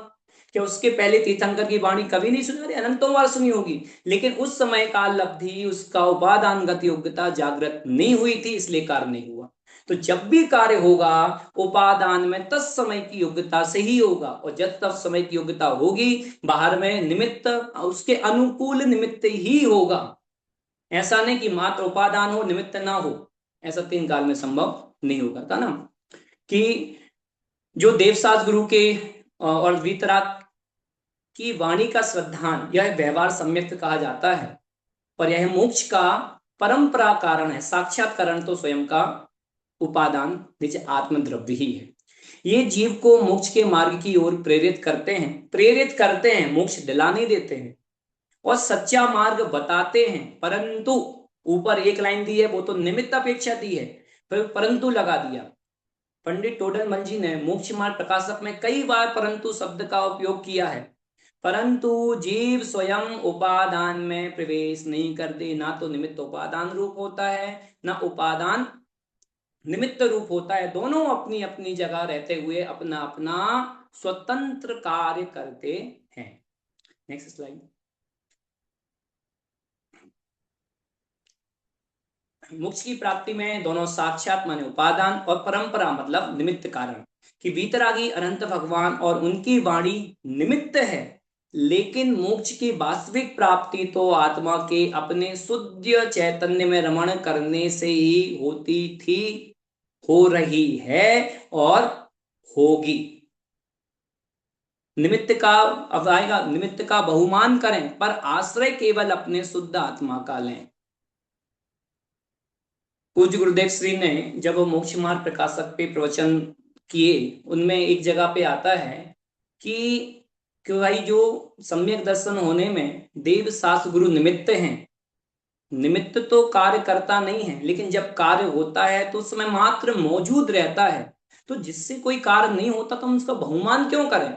क्या उसके पहले तीर्थंकर की वाणी कभी नहीं सुनी? अरे अनंतों बार सुनी होगी, लेकिन उस समय काल अवधि उसका उपादानगत योग्यता जागृत नहीं हुई थी, इसलिए कार्य नहीं हुआ। तो जब भी कार्य होगा उपादान में तत्समय की योग्यता से ही होगा, और जब तब समय की योग्यता होगी बाहर में निमित्त उसके अनुकूल निमित्त ही होगा। ऐसा नहीं कि मात्र उपादान हो निमित्त ना हो, ऐसा तीन काल में संभव नहीं होगा था ना। कि जो देवसास गुरु के और वीतराग की वाणी का श्रद्धान, यह व्यवहार सम्यक कहा जाता है, पर यह मोक्ष का परंपरा कारण है। साक्षात्करण तो स्वयं का उपादान निज आत्मद्रव्य ही है। ये जीव को मोक्ष के मार्ग की ओर प्रेरित करते हैं, मोक्ष दिला नहीं देते हैं, और सच्चा मार्ग बताते हैं। परंतु ऊपर एक लाइन दी है, वो तो निमित्त अपेक्षा दी है, फिर परंतु लगा दिया। पंडित टोडरमल जी ने मोक्ष मार्ग प्रकाशक में कई बार परंतु शब्द का उपयोग किया है। परंतु जीव स्वयं उपादान में प्रवेश नहीं करते, ना तो निमित्त उपादान रूप होता है, ना उपादान निमित्त रूप होता है। दोनों अपनी अपनी जगह रहते हुए अपना अपना स्वतंत्र कार्य करते हैं। Next slide. मोक्ष की प्राप्ति में दोनों साक्षात माने उपादान और परंपरा मतलब निमित्त कारण, कि वीतरागी अनंत भगवान और उनकी वाणी निमित्त है, लेकिन मोक्ष की वास्तविक प्राप्ति तो आत्मा के अपने शुद्ध चैतन्य में रमण करने से ही होती थी, हो रही है और होगी। निमित्त का, अब आएगा, निमित्त का बहुमान करें पर आश्रय केवल अपने शुद्ध आत्मा का लें। पूज्य गुरुदेव श्री ने जब वो मोक्ष मार्ग प्रकाशक पे प्रवचन किए, उनमें एक जगह पे आता है कि भाई जो सम्यक दर्शन होने में देव शास्त्र गुरु निमित्त हैं। निमित्त तो कार्य करता नहीं है, लेकिन जब कार्य होता है तो उस समय मात्र मौजूद रहता है। तो जिससे कोई कार्य नहीं होता तो हम उसका बहुमान क्यों करें?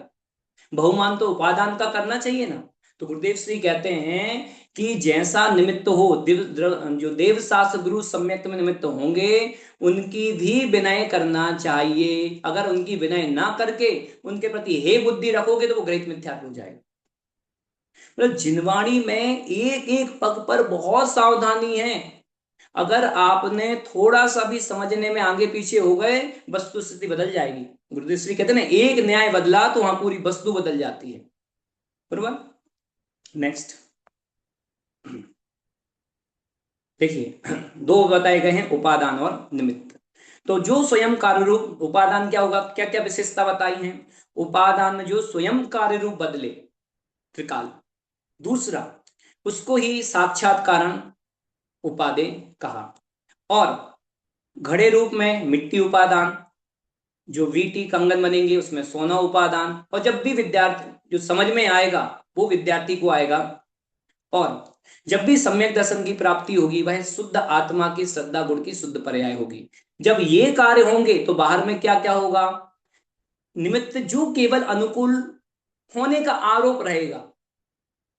बहुमान तो उपादान का करना चाहिए ना। तो गुरुदेव श्री कहते हैं कि जैसा निमित्त हो, जो देव शास्त्र गुरु सम्यक में निमित्त होंगे उनकी भी विनय करना चाहिए। अगर उनकी विनय ना करके उनके प्रति हे बुद्धि रखोगे तो वो गृहीत मिथ्यात्व हो जाएगा। मतलब जिनवाणी में एक एक पग पर बहुत सावधानी है। अगर आपने थोड़ा सा भी समझने में आगे पीछे हो गए, वस्तु स्थिति बदल जाएगी। गुरुदेव श्री कहते हैं ना, एक न्याय बदला तो वहां पूरी वस्तु बदल जाती है। बरोबर। नेक्स्ट देखिए, दो बताए गए हैं, उपादान और निमित्त। तो जो स्वयं कार्य रूप, उपादान क्या होगा, क्या क्या विशेषता बताई है? उपादान में जो स्वयं कार्य रूप बदले, त्रिकाल। दूसरा, उसको ही साक्षात कारण उपादेय कहा। और घड़े रूप में मिट्टी उपादान, जो वीटी कंगन बनेंगे उसमें सोना उपादान। और जब भी विद्यार्थी जो समझ में आएगा वो विद्यार्थी को आएगा। और जब भी सम्यक दर्शन की प्राप्ति होगी वह शुद्ध आत्मा की श्रद्धा गुण की शुद्ध पर्याय होगी। जब ये कार्य होंगे तो बाहर में क्या क्या होगा? निमित्त जो केवल अनुकूल होने का आरोप रहेगा,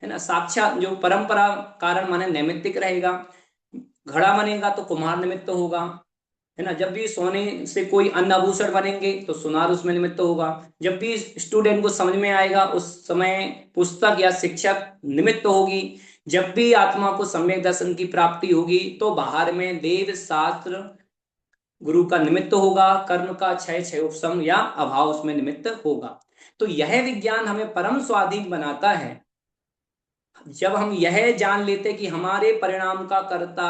है ना। साक्षात जो परंपरा कारण माने नैमित्तिक रहेगा। घड़ा बनेगा तो कुम्हार निमित्त होगा, है ना। जब भी सोने से कोई अन्य आभूषण बनेंगे तो सुनार उसमें निमित्त होगा। जब भी स्टूडेंट को समझ में आएगा उस समय पुस्तक या शिक्षक निमित्त होगी। जब भी आत्मा को सम्यक दर्शन की प्राप्ति होगी तो बाहर में देव शास्त्र गुरु का निमित्त होगा। कर्म का क्षय, क्षय उपशम या अभाव उसमें निमित्त होगा। तो यह विज्ञान हमें परम स्वाधीन बनाता है जब हम यह जान लेते कि हमारे परिणाम का कर्ता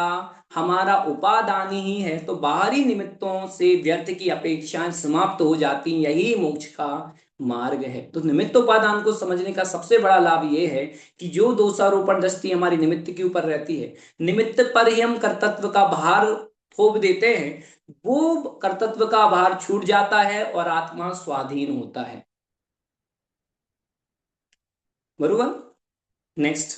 हमारा उपादान ही है, तो बाहरी निमित्तों से व्यर्थ की अपेक्षाएं समाप्त हो जाती। यही मोक्ष का मार्ग है। तो निमित्त उपादान को समझने का सबसे बड़ा लाभ यह है कि जो दोषारोपण दृष्टि हमारी निमित्त के ऊपर रहती है, निमित्त पर ही हम कर्तव्य का भार थोप देते हैं, वो कर्तव्य का भार छूट जाता है और आत्मा स्वाधीन होता है। बरोबर। नेक्स्ट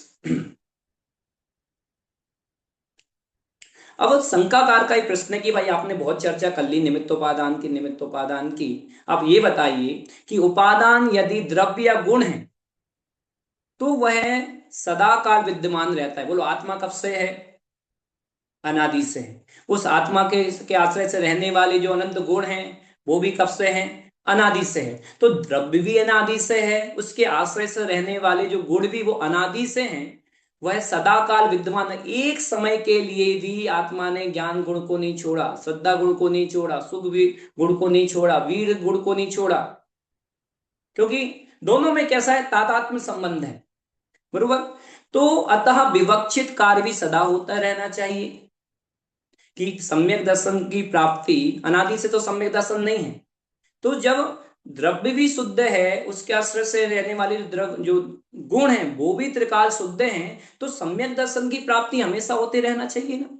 अब शंकाकार का एक प्रश्न है कि भाई आपने बहुत चर्चा कर ली निमित्तोपादान की। आप ये बताइए कि उपादान यदि द्रव्य या गुण है तो वह सदा काल विद्यमान रहता है। बोलो, आत्मा कब से है? अनादि से है। उस आत्मा के आश्रय से रहने वाले जो अनंत गुण हैं वो भी कब से हैं? अनादि से है। तो द्रव्य भी अनादि से है, उसके आश्रय से रहने वाले जो गुण भी वो अनादि से हैं। वह सदा काल विद्यमान है। एक समय के लिए भी आत्मा ने ज्ञान गुण को नहीं छोड़ा, श्रद्धा गुण को नहीं छोड़ा, सुख भी गुण को नहीं छोड़ा, वीर गुण को नहीं छोड़ा। क्योंकि दोनों में कैसा है? तादात्म्य संबंध है। बरोबर। तो अतः विवक्षित कार्य भी सदा होता रहना चाहिए। कि सम्यक दर्शन की प्राप्ति अनादि से तो सम्यक दर्शन नहीं है। तो जब द्रव्य भी शुद्ध है, उसके आश्रय से रहने वाले जो द्रव्य जो गुण हैं वो भी त्रिकाल शुद्ध हैं, तो सम्यक दर्शन की प्राप्ति हमेशा होते रहना चाहिए ना।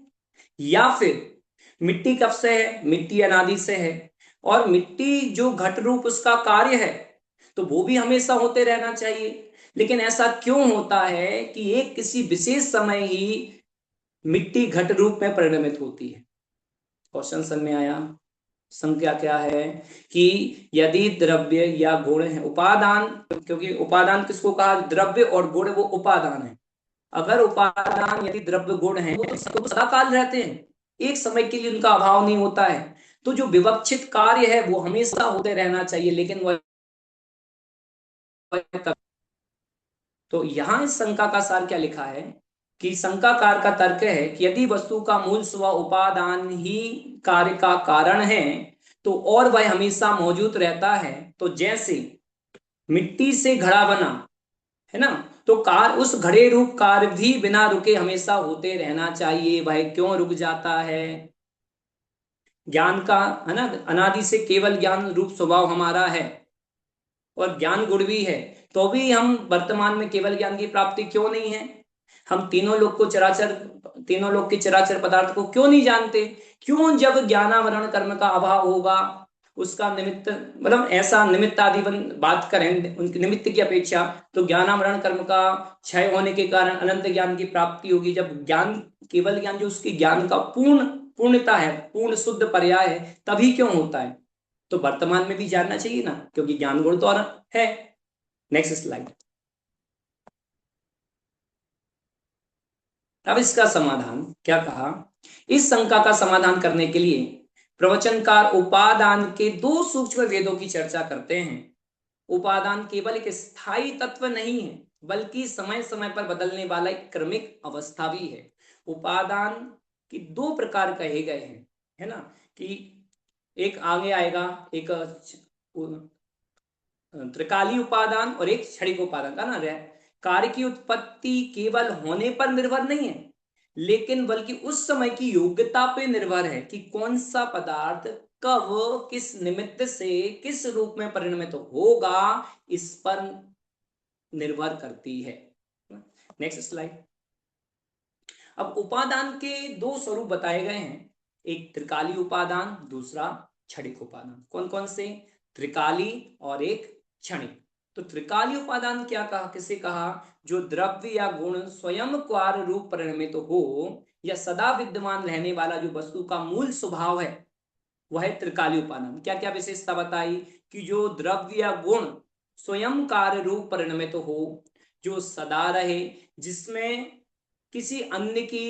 या फिर मिट्टी कब से है? मिट्टी अनादि से है। और मिट्टी जो घट रूप उसका कार्य है तो वो भी हमेशा होते रहना चाहिए। लेकिन ऐसा क्यों होता है कि एक किसी विशेष समय ही मिट्टी घट रूप में परिणमित होती है? क्वेश्चन समझ में आया? संख्या क्या है कि यदि द्रव्य या गुण है उपादान, क्योंकि उपादान किसको कहा? द्रव्य और गुण वो उपादान है। अगर उपादान यदि द्रव्य गुण है वो तो सदा काल रहते हैं, एक समय के लिए उनका अभाव नहीं होता है। तो जो विवक्षित कार्य है वो हमेशा होते रहना चाहिए, लेकिन वह तो यहां इस शंका का सार क्या लिखा है कि शंकाकार का तर्क है कि यदि वस्तु का मूल स्व उपादान ही कार्य का कारण है तो और वह हमेशा मौजूद रहता है। तो जैसे मिट्टी से घड़ा बना, है ना, तो कार उस घड़े रूप कार्य भी बिना रुके हमेशा होते रहना चाहिए। वह क्यों रुक जाता है? ज्ञान का, है ना, अनादि से केवल ज्ञान रूप स्वभाव हमारा है। और ज्ञान गुण भी है, तो भी हम वर्तमान में केवल ज्ञान की प्राप्ति क्यों नहीं है? हम तीनों लोक के चराचर पदार्थ को क्यों नहीं जानते? क्यों? जब ज्ञानावरण कर्म का अभाव होगा, उसका निमित्त मतलब ऐसा निमित्त आदि बात करें उनके निमित्त की अपेक्षा, तो ज्ञानावरण कर्म का क्षय होने के कारण अनंत ज्ञान की प्राप्ति होगी। जब ज्ञान, केवल ज्ञान जो उसके ज्ञान का पूर्णता है, पूर्ण शुद्ध पर्याय है, तभी क्यों होता है? तो वर्तमान में भी जानना चाहिए ना, क्योंकि ज्ञान गुण तो और है। Next slide. अब इसका समाधान क्या कहा? इस शंका का समाधान करने के लिए प्रवचनकार उपादान के दो सूक्ष्म भेदों की चर्चा करते हैं। उपादान केवल एक स्थायी तत्व नहीं है, बल्कि समय समय पर बदलने वाला एक क्रमिक अवस्था भी है। उपादान की दो प्रकार कहे गए हैं, है ना, कि एक आगे आएगा, एक त्रिकालीय उपादान और एक क्षणिक उपादान का ना रहे। कार्य की उत्पत्ति केवल होने पर निर्भर नहीं है, लेकिन बल्कि उस समय की योग्यता पे निर्भर है कि कौन सा पदार्थ कब किस निमित्त से किस रूप में परिणमित होगा, इस पर निर्भर करती है। Next slide. अब उपादान के दो स्वरूप बताए गए हैं, एक त्रिकालीय उपादान, दूसरा क्षणिक उपादान। कौन कौन से? त्रिकाली और एक क्षणिक। तो त्रिकालीय उपादान क्या कहा, किसे कहा? जो द्रव्य या गुण स्वयं कार्य रूप परिणमित हो या सदा विद्यमान रहने वाला जो वस्तु का मूल स्वभाव है, वह है त्रिकालीय उपादान। क्या क्या विशेषता बताई? कि जो द्रव्य या गुण स्वयं कार्य रूप परिणमित हो, जो सदा रहे, जिसमें किसी अन्य की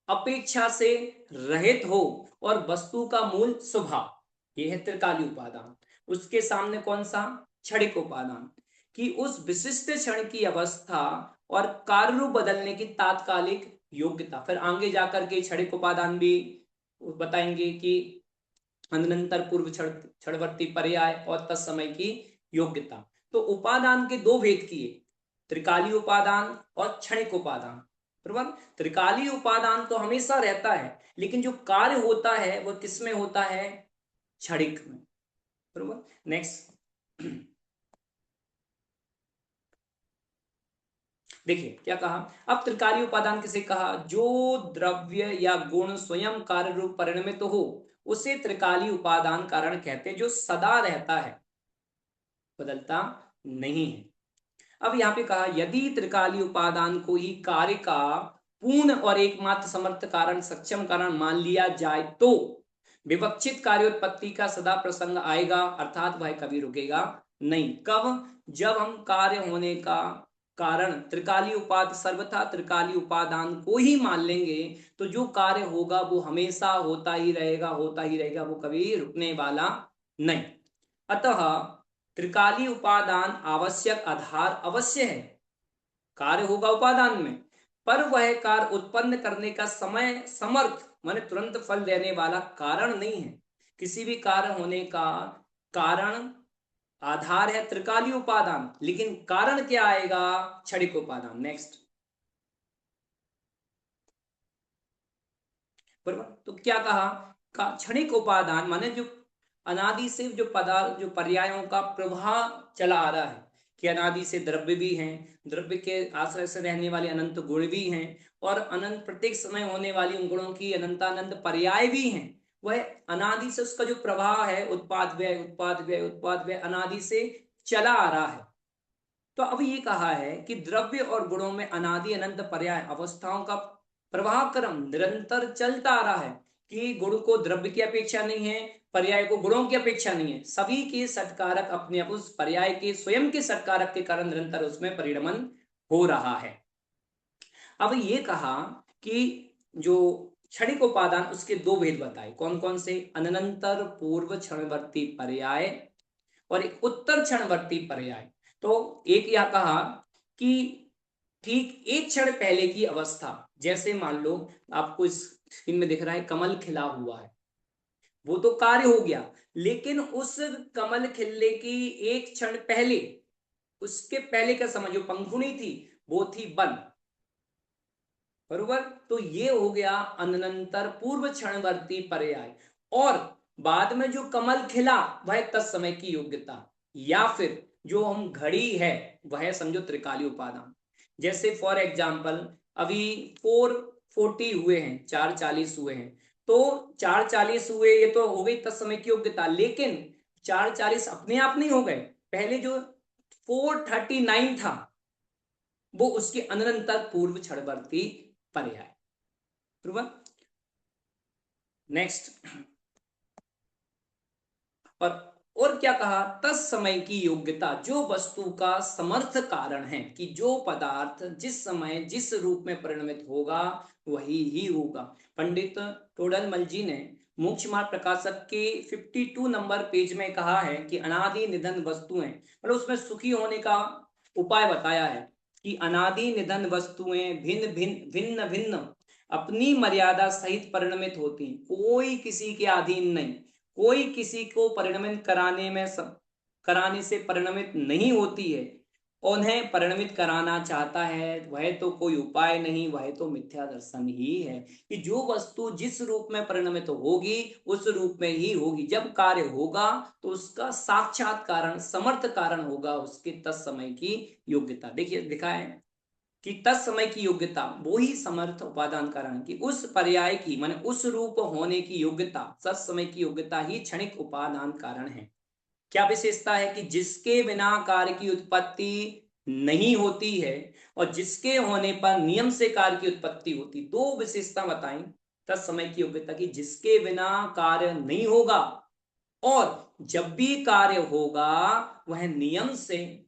अपेक्षा से रहित हो, और वस्तु का मूल स्वभाव, यह है त्रिकालीय उपादान। उसके सामने कौन सा? क्षणिक उपादान, कि उस विशिष्ट क्षण की अवस्था और कार्य रूप बदलने की तात्कालिक योग्यता। फिर आगे जाकर के क्षणिक उपादान भी बताएंगे कि अनंतर पूर्व क्षणवर्ती पर्याय और तत्समय की योग्यता। तो उपादान के दो भेद किए, त्रिकालीय उपादान और क्षणिक उपादान। बराबर। त्रिकालीय उपादान तो हमेशा रहता है, लेकिन जो कार्य होता है वह किसमें होता है? क्षणिक में। बराबर। नेक्स्ट देखिए क्या कहा। अब त्रिकालीय उपादान किसे कहा? जो द्रव्य या गुण स्वयं कार्य रूप परिणमित हो, उसे त्रिकालीय उपादान कारण कहते हैं, जो सदा रहता है, बदलता नहीं है। अब यहां पे कहा, यदि त्रिकालीय उपादान को ही कार्य का पूर्ण और एकमात्र समर्थ कारण, सक्षम कारण मान लिया जाए, तो विवक्षित कार्योत्पत्ति का सदा प्रसंग आएगा, अर्थात वह कभी रुकेगा नहीं। कब? जब हम कार्य होने का कारण त्रिकालीय उपाद सर्वथा त्रिकालीय उपादान को ही मान लेंगे, तो जो कार्य होगा वो हमेशा होता ही रहेगा, होता ही रहेगा, वो कभी रुकने वाला नहीं। अतः त्रिकालीय उपादान आवश्यक आधार अवश्य है, कार्य होगा उपादान में, पर वह कार्य उत्पन्न करने का समय समर्थ माने तुरंत फल देने वाला कारण नहीं है। किसी भी कार्य होने का कारण आधार है त्रिकालीय उपादान, लेकिन कारण क्या आएगा? क्षणिक उपादान। नेक्स्ट। बराबर। तो क्या कहा? क्षणिक उपादान माने जो अनादि से जो पदार्थ, जो पर्यायों का प्रवाह चला आ रहा है, कि अनादि से द्रव्य भी हैं, द्रव्य के आश्रय से रहने वाले अनंत गुण भी हैं, और अनंत प्रत्येक समय होने वाली उन गुणों की अनंतानंत पर्याय भी हैं। वह अनादि से उसका जो प्रवाह है, उत्पाद व्यय उत्पाद व्यय उत्पाद व्यय, अनादि से चला आ रहा है। तो अब ये कहा है कि द्रव्य और गुणों में अनादि अनंत पर्याय अवस्थाओं का प्रवाह क्रम निरंतर चलता आ रहा है, कि गुण को द्रव्य की अपेक्षा नहीं है, पर्याय को गुणों की अपेक्षा नहीं है। सभी के सत्कारक अपने उस पर्याय के स्वयं के सत्कारक के कारण निरंतर उसमें परिणमन हो रहा है। अब ये कहा कि जो क्षणिक उपादान, उसके दो भेद बताए। कौन कौन से? अनंतर पूर्व क्षणवर्ती पर्याय और एक उत्तर क्षणवर्ती पर्याय। तो एक यह कहा कि ठीक एक क्षण पहले की अवस्था, जैसे मान लो आपको इस स्क्रीन में दिख रहा है कमल खिला हुआ है, वो तो कार्य हो गया, लेकिन उस कमल खिलने की एक क्षण पहले, उसके पहले का समय जो पंखुड़ी थी वो थी वन। बरोबर। तो ये हो गया अनंतर पूर्व क्षणवर्ती पर्याय। और बाद में जो कमल खिला वह तत्समय की योग्यता, या फिर जो हम घड़ी है वह समझो त्रिकालीय उपादान। जैसे फॉर एग्जाम्पल अभी 440 हुए हैं, 440 हुए हैं, तो 440 हुए, ये तो हो गई तत्समय की योग्यता, लेकिन 440 अपने आप नहीं हो गए, पहले जो 439 था वो उसके अनंतर पूर्व क्षणवर्ती पर्याय। बरोबर। नेक्स्ट, और क्या कहा, तत्समय की योग्यता जो वस्तु का समर्थ कारण है, कि जो पदार्थ जिस समय जिस रूप में परिणमित होगा वही ही होगा। पंडित टोडरमल जी ने मोक्ष मार्ग प्रकाशक के 52 नंबर पेज में कहा है कि अनादि निधन वस्तुएं, मतलब उसमें सुखी होने का उपाय बताया है कि अनादि निधन वस्तुएं भिन्न भिन्न भिन्न भिन्न अपनी मर्यादा सहित परिणमित होती, कोई किसी के अधीन नहीं, कोई किसी को परिणमित कराने से परिणमित नहीं होती है, उन्हें परिणमित कराना चाहता है वह तो कोई उपाय नहीं, वह तो मिथ्या दर्शन ही है, कि जो वस्तु जिस रूप में परिणमित होगी उस रूप में ही होगी, जब कार्य होगा तो उसका साक्षात कारण समर्थ कारण होगा उसके तत्समय की योग्यता। देखिए दिखा है कि तत्समय की योग्यता वो ही समर्थ उपादान कारण, कि उस पर्याय की माने उस रूप होने की योग्यता, तत्समय की योग्यता ही क्षणिक उपादान कारण है। क्या विशेषता है कि जिसके बिना कार्य की उत्पत्ति नहीं होती है और जिसके होने पर नियम से कार्य की उत्पत्ति होती, दो विशेषता बताई तत्समय की योग्यता की, जिसके बिना कार्य नहीं होगा और जब भी कार्य होगा वह नियम से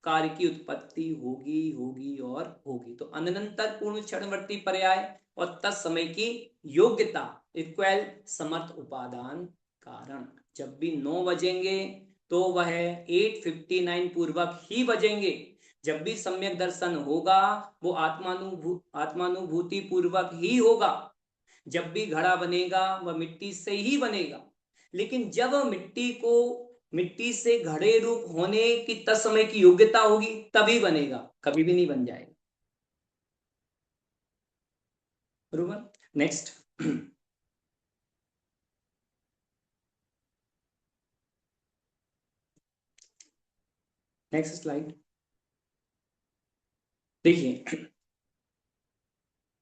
कार्य की उत्पत्ति होगी होगी और होगी। तो अनंतर पूर्ण क्षणवर्ती पर्याय और तत्समय की योग्यता इक्वल समर्थ उपादान कारण। जब भी 9 बजेंगे तो वह 8:59 पूर्वक ही बजेंगे, जब भी सम्यक दर्शन होगा वो आत्मानुभूति पूर्वक ही होगा, जब भी घड़ा बनेगा वह मिट्टी से ही बनेगा, लेकिन जब मिट्टी से घड़े रूप होने की तत्समय की योग्यता होगी तभी बनेगा, कभी भी नहीं बन जाएगा। बरोबर। नेक्स्ट, नेक्स्ट स्लाइड देखिए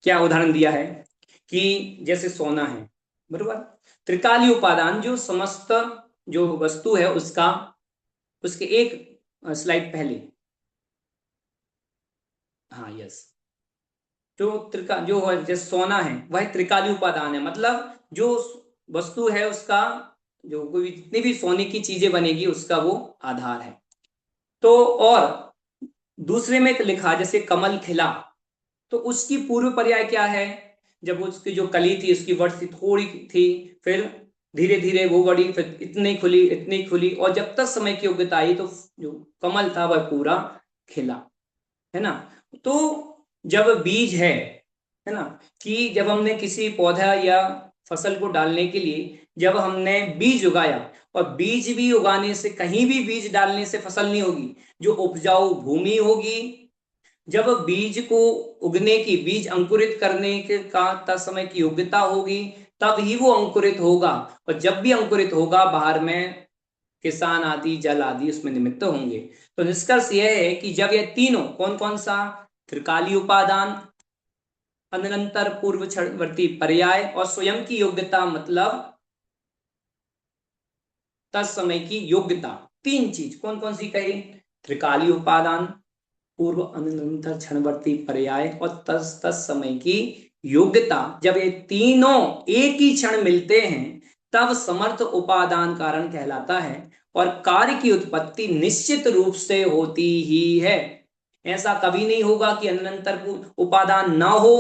क्या उदाहरण दिया है कि जैसे सोना है, बरोबर, त्रिकालीय उपादान जो समस्त जो वस्तु है उसका, उसके एक स्लाइड पहले, हाँ यस, जो जैसे सोना है वह त्रिकालीय उपादान है, मतलब जो वस्तु है उसका जो कोई जितनी भी सोने की चीजें बनेगी उसका वो आधार है। तो और दूसरे में लिखा जैसे कमल खिला, तो उसकी पूर्व पर्याय क्या है, जब उसकी जो कली थी उसकी वर्ष थोड़ी थी, फिर धीरे धीरे वो बढ़ी, फिर इतनी खुली और जब तक समय की योग्यता आई तो जो कमल था वह पूरा खिला, है ना। तो जब बीज है ना, कि जब हमने किसी पौधा या फसल को डालने के लिए जब हमने बीज उगाया, और बीज भी उगाने से, कहीं भी बीज डालने से फसल नहीं होगी, जो उपजाऊ भूमि होगी, जब बीज को उगने की, बीज अंकुरित करने के का तत्समय की योग्यता होगी तब ही वो अंकुरित होगा, और जब भी अंकुरित होगा बाहर में किसान आदि जल आदि उसमें निमित्त होंगे। तो निष्कर्ष यह है कि जब ये तीनों कौन कौन सा, त्रिकालीय उपादान, अनंतर पूर्व क्षणवर्ती पर्याय और स्वयं की योग्यता, मतलब तत्समय की योग्यता, तीन चीज कौन कौन सी कही, त्रिकालीय उपादान, पूर्व अनंतर क्षणवर्ती पर्याय और तत्समय की योग्यता, जब ये तीनों एक ही क्षण मिलते हैं तब समर्थ उपादान कारण कहलाता है और कार्य की उत्पत्ति निश्चित रूप से होती ही है। ऐसा कभी नहीं होगा कि अनंतर उपादान ना हो,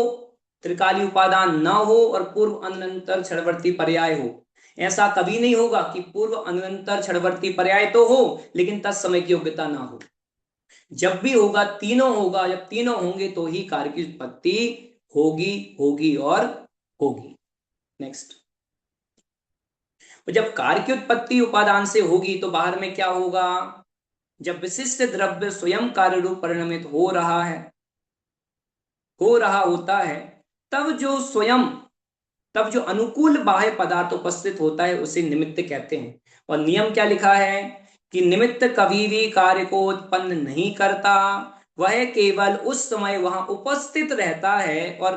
त्रिकालीय उपादान ना हो और पूर्व अनंतर क्षणवर्ती पर्याय हो। ऐसा कभी नहीं होगा कि पूर्व अनंतर क्षणवर्ती पर्याय तो हो लेकिन तत्समय की योग्यता ना हो। जब भी होगा तीनों होगा, जब तीनों होंगे तो ही कार्य की उत्पत्ति होगी होगी और होगी। नेक्स्ट, जब कार्य की उत्पत्ति उपादान से होगी तो बाहर में क्या होगा, जब विशिष्ट द्रव्य स्वयं कार्य रूप परिणमित हो रहा होता है तब जो अनुकूल बाह्य पदार्थ उपस्थित होता है उसे निमित्त कहते हैं। और नियम क्या लिखा है कि निमित्त कभी भी कार्य को उत्पन्न नहीं करता, वह केवल उस समय वहां उपस्थित रहता है और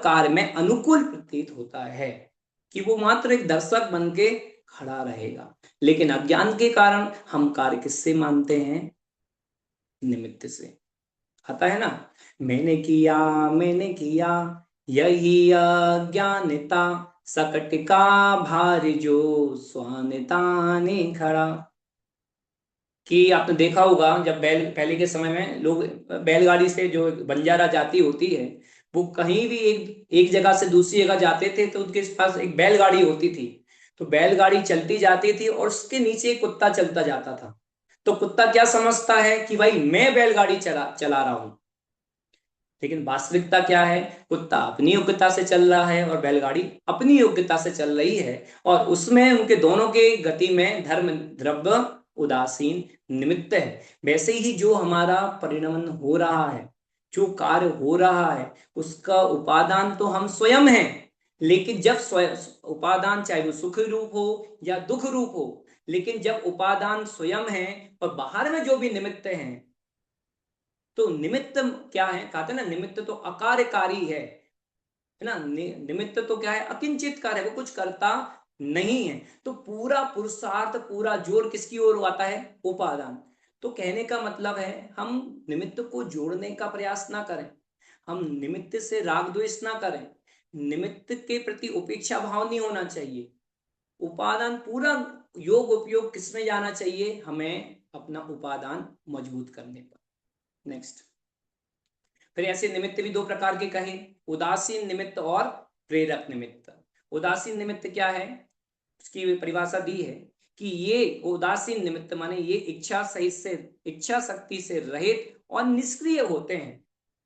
कार्य में अनुकूल प्रतीत होता है, कि वो मात्र एक दर्शक बन के खड़ा रहेगा। लेकिन अज्ञान के कारण हम कार्य किससे मानते हैं? निमित्त से। आता है ना, मैंने किया यही अज्ञानता, सकट का भार जो स्वानता ने खड़ा। कि आपने देखा होगा, जब बैल पहले के समय में लोग बैलगाड़ी से जो बंजारा जाति होती है, वो कहीं भी एक एक जगह से दूसरी जगह जाते थे तो उनके पास एक बैलगाड़ी होती थी। तो बैलगाड़ी चलती जाती थी और उसके नीचे एक कुत्ता चलता जाता था। तो कुत्ता क्या समझता है कि भाई मैं बैलगाड़ी चला चला रहा हूं। लेकिन वास्तविकता क्या है? कुत्ता अपनी योग्यता से चल रहा है और बैलगाड़ी अपनी योग्यता से चल रही है। और उसमें उनके दोनों के गति में धर्म द्रव्य उदासीन निमित्त है। वैसे ही जो हमारा परिणमन हो रहा है, जो कार्य हो रहा है, उसका उपादान तो हम स्वयं हैं। लेकिन जब स्वयं उपादान, चाहे वो सुख रूप हो या दुख रूप हो, लेकिन जब उपादान स्वयं है और बाहर में जो भी निमित्त हैं, तो निमित्त क्या है? कहते हैं ना, निमित्त तो अकार्यकारी है ना। निमित्त तो क्या है? अकिंचित कार्य है, वो कुछ करता नहीं है। तो पूरा पुरुषार्थ, पूरा जोर किसकी ओर आता है? उपादान। तो कहने का मतलब है, हम निमित्त को जोड़ने का प्रयास ना करें, हम निमित्त से राग द्वेष ना करें, निमित्त के प्रति उपेक्षा भाव नहीं होना चाहिए। उपादान पूरा योग उपयोग किसमें जाना चाहिए? हमें अपना उपादान मजबूत करने पर। नेक्स्ट। फिर ऐसे निमित्त भी दो प्रकार के कहे, उदासीन निमित्त और प्रेरक निमित्त। उदासीन निमित्त क्या है? उसकी परिभाषा दी है कि ये उदासीन निमित्त माने ये इच्छा शक्ति से रहित और निष्क्रिय होते हैं।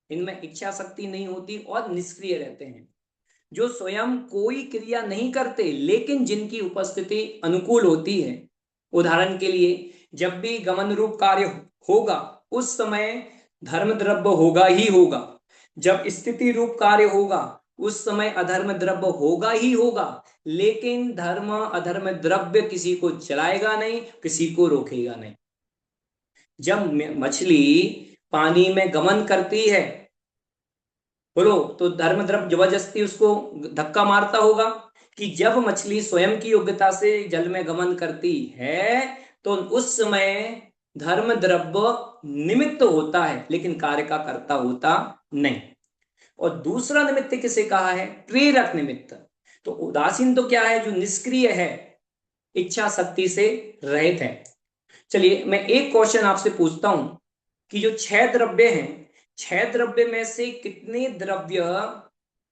इनमें इच्छा शक्ति नहीं होती और निष्क्रिय रहते हैं, जो स्वयं कोई क्रिया नहीं करते लेकिन जिनकी उपस्थिति अनुकूल होती है। उदाहरण के लिए, जब भी गमन रूप कार्य होगा उस समय धर्म द्रव्य होगा ही होगा। जब स्थिति रूप कार्य होगा उस समय अधर्म द्रव्य होगा ही होगा। लेकिन धर्म अधर्म द्रव्य किसी को चलाएगा नहीं, किसी को रोकेगा नहीं। जब मछली पानी में गमन करती है, बोलो, तो धर्म द्रव्य जबरदस्ती उसको धक्का मारता होगा। कि जब मछली स्वयं की योग्यता से जल में गमन करती है तो उस समय धर्म द्रव्य निमित्त होता है लेकिन कार्य का कर्ता होता नहीं। और दूसरा निमित्त किसे कहा है? प्रेरक निमित्त। तो उदासीन तो क्या है? जो निष्क्रिय है, इच्छा शक्ति से रहित है। चलिए मैं एक क्वेश्चन आपसे पूछता हूं कि जो 6 द्रव्य हैं, 6 द्रव्य में से कितने द्रव्य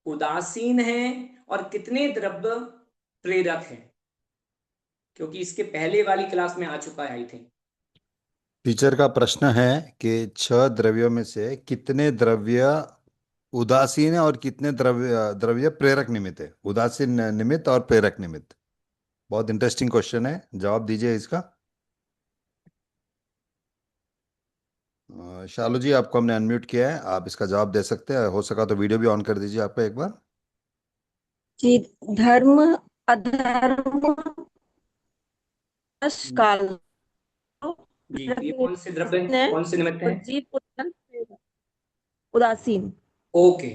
उदासीन हैं और कितने द्रव्य प्रेरक हैं? क्योंकि इसके पहले वाली क्लास में आ चुका है, आई थिंक। टीचर का प्रश्न है कि 6 द्रव्यों में से कितने द्रव्य उदासीन है और कितने द्रव्य द्रव्य प्रेरक निमित्त है। उदासीन निमित्त और प्रेरक निमित्त। बहुत इंटरेस्टिंग क्वेश्चन है, जवाब दीजिए इसका। शालू जी, आपको हमने अनम्यूट किया है, आप इसका जवाब दे सकते हैं। हो सका तो वीडियो भी ऑन कर दीजिए आपका एक बार। जी। धर्म अधर्म काल जी, ये कौन से द्रव्य, ने कौन से निमित्त हैं? जीव पुत्र उदासीन। Okay,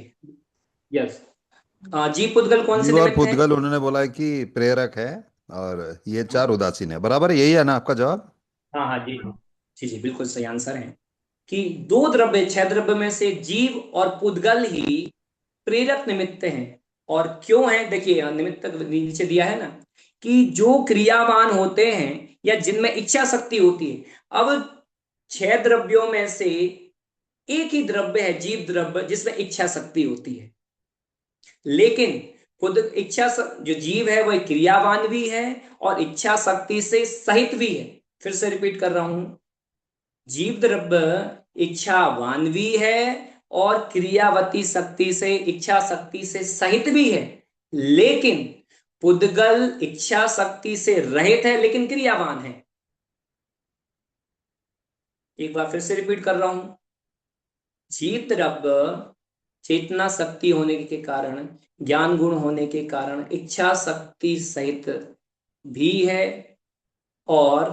yes. जी पुद्गल कौन से जीव और निमित्त हैं? पुद्गल उन्होंने बोला है कि प्रेरक है, और ये 4 उदासीन है। बराबर है, यही है ना आपका जवाब? हाँ हाँ जी, हाँ जी जी, बिल्कुल सही आंसर है कि 2 द्रव्य, 6 द्रव्य में से जीव और पुद्गल ही प्रेरक निमित्त हैं। और क्यों है? देखिए यहाँ निमित्त नीचे दिया है ना, कि जो क्रियावान होते हैं या जिनमें इच्छा शक्ति होती है। अब 6 द्रव्यों में से एक ही द्रव्य है जीव द्रव्य जिसमें इच्छा शक्ति होती है। लेकिन खुद जो जीव है वह क्रियावान भी है और इच्छा शक्ति से सहित भी है। फिर से रिपीट कर रहा हूं, जीव द्रव्य इच्छावान भी है और क्रियावती शक्ति से, इच्छा शक्ति से सहित भी है। लेकिन पुद्गल इच्छा शक्ति से रहित है लेकिन क्रियावान है। एक बार फिर से रिपीट कर रहा हूं, जीव द्रव्य चेतना शक्ति होने के कारण, ज्ञान गुण होने के कारण इच्छा शक्ति सहित भी है और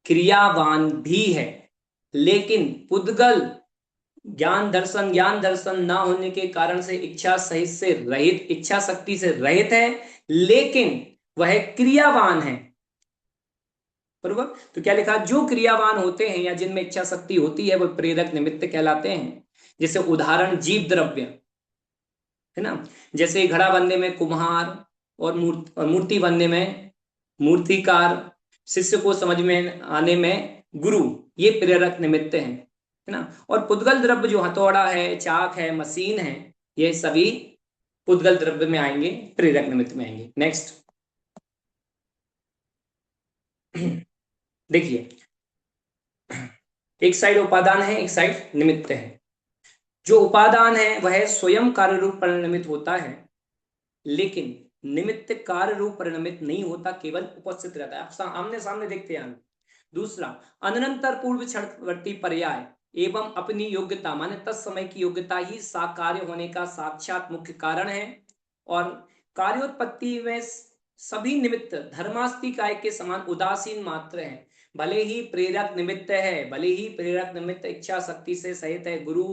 क्रियावान भी है, लेकिन पुद्गल ज्ञान दर्शन ना होने के कारण से इच्छा शक्ति से रहित है, लेकिन वह क्रियावान है। बरोबर। तो क्या लिखा, जो क्रियावान होते हैं या जिनमें इच्छा शक्ति होती है वो प्रेरक निमित्त कहलाते हैं। जैसे उदाहरण जीव द्रव्य है ना, जैसे घड़ा बनने में कुम्हार और मूर्ति बनने में मूर्तिकार, शिष्य को समझ में आने में गुरु, ये प्रेरक निमित्त हैं, है ना। और पुद्गल द्रव्य जो हथौड़ा है, चाक है, मशीन है, ये सभी पुद्गल द्रव्य में आएंगे, प्रेरक निमित्त में आएंगे। नेक्स्ट देखिए, एक साइड उपादान है, एक साइड निमित्त है। जो उपादान है वह स्वयं कार्य रूप परिणमित होता है, लेकिन निमित्त कार्य रूप परिणमित नहीं होता, केवल उपस्थित रहता है। आप आमने सामने देखते हैं। दूसरा, अनंतर पूर्व क्षणवर्ती पर्याय एवं अपनी योग्यता, माने तत्समय की योग्यता ही साकार्य होने का साक्षात मुख्य कारण है। और कार्योत्पत्ति में सभी निमित्त धर्मास्ति काय के समान उदासीन मात्र है। भले ही प्रेरक निमित्त है, भले ही प्रेरक निमित्त इच्छा शक्ति से सहित है, गुरु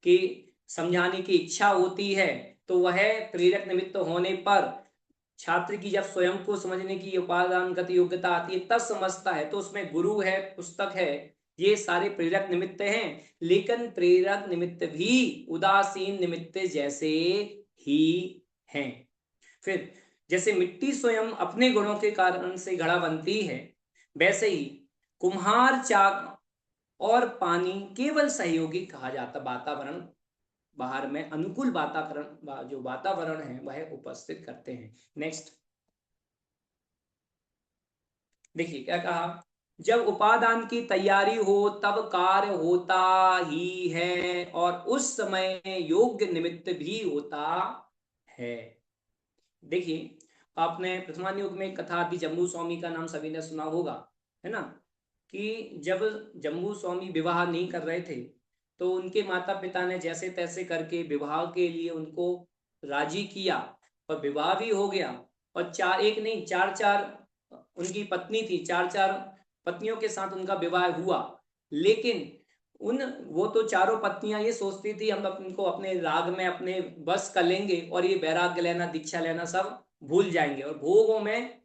की समझाने की इच्छा होती है, तो वह प्रेरक निमित्त होने पर छात्र की जब स्वयं को समझने की उपादानगत योग्यता आती है तब समझता है, तो उसमें गुरु है, पुस्तक है, ये सारे प्रेरक निमित्त हैं। लेकिन प्रेरक निमित्त भी उदासीन निमित्त जैसे ही हैं। फिर जैसे मिट्टी स्वयं अपने गुणों के कारण से घड़ा बनती है, वैसे ही कुम्हार, चाक और पानी केवल सहयोगी कहा जाता। वातावरण, बाहर में अनुकूल वातावरण, जो वातावरण है वह उपस्थित करते हैं। नेक्स्ट देखिए क्या कहा, जब उपादान की तैयारी हो तब कार्य होता ही है, और उस समय योग्य निमित्त भी होता है। देखिए, आपने प्रथमान युग में कथा आदि जम्बू स्वामी का नाम सभी ने सुना होगा, है ना, कि जब जम्बू स्वामी विवाह नहीं कर रहे थे तो उनके माता पिता ने जैसे तैसे करके विवाह के लिए उनको राजी किया, और विवाह भी हो गया। और एक नहीं, चार उनकी पत्नी थी, चार पत्नियों के साथ उनका विवाह हुआ। लेकिन वो तो चारों पत्नियां ये सोचती थी हम उनको अपने राग में अपने बस कर लेंगे और ये वैराग्य लेना, दीक्षा लेना सब भूल जाएंगे और भोगों में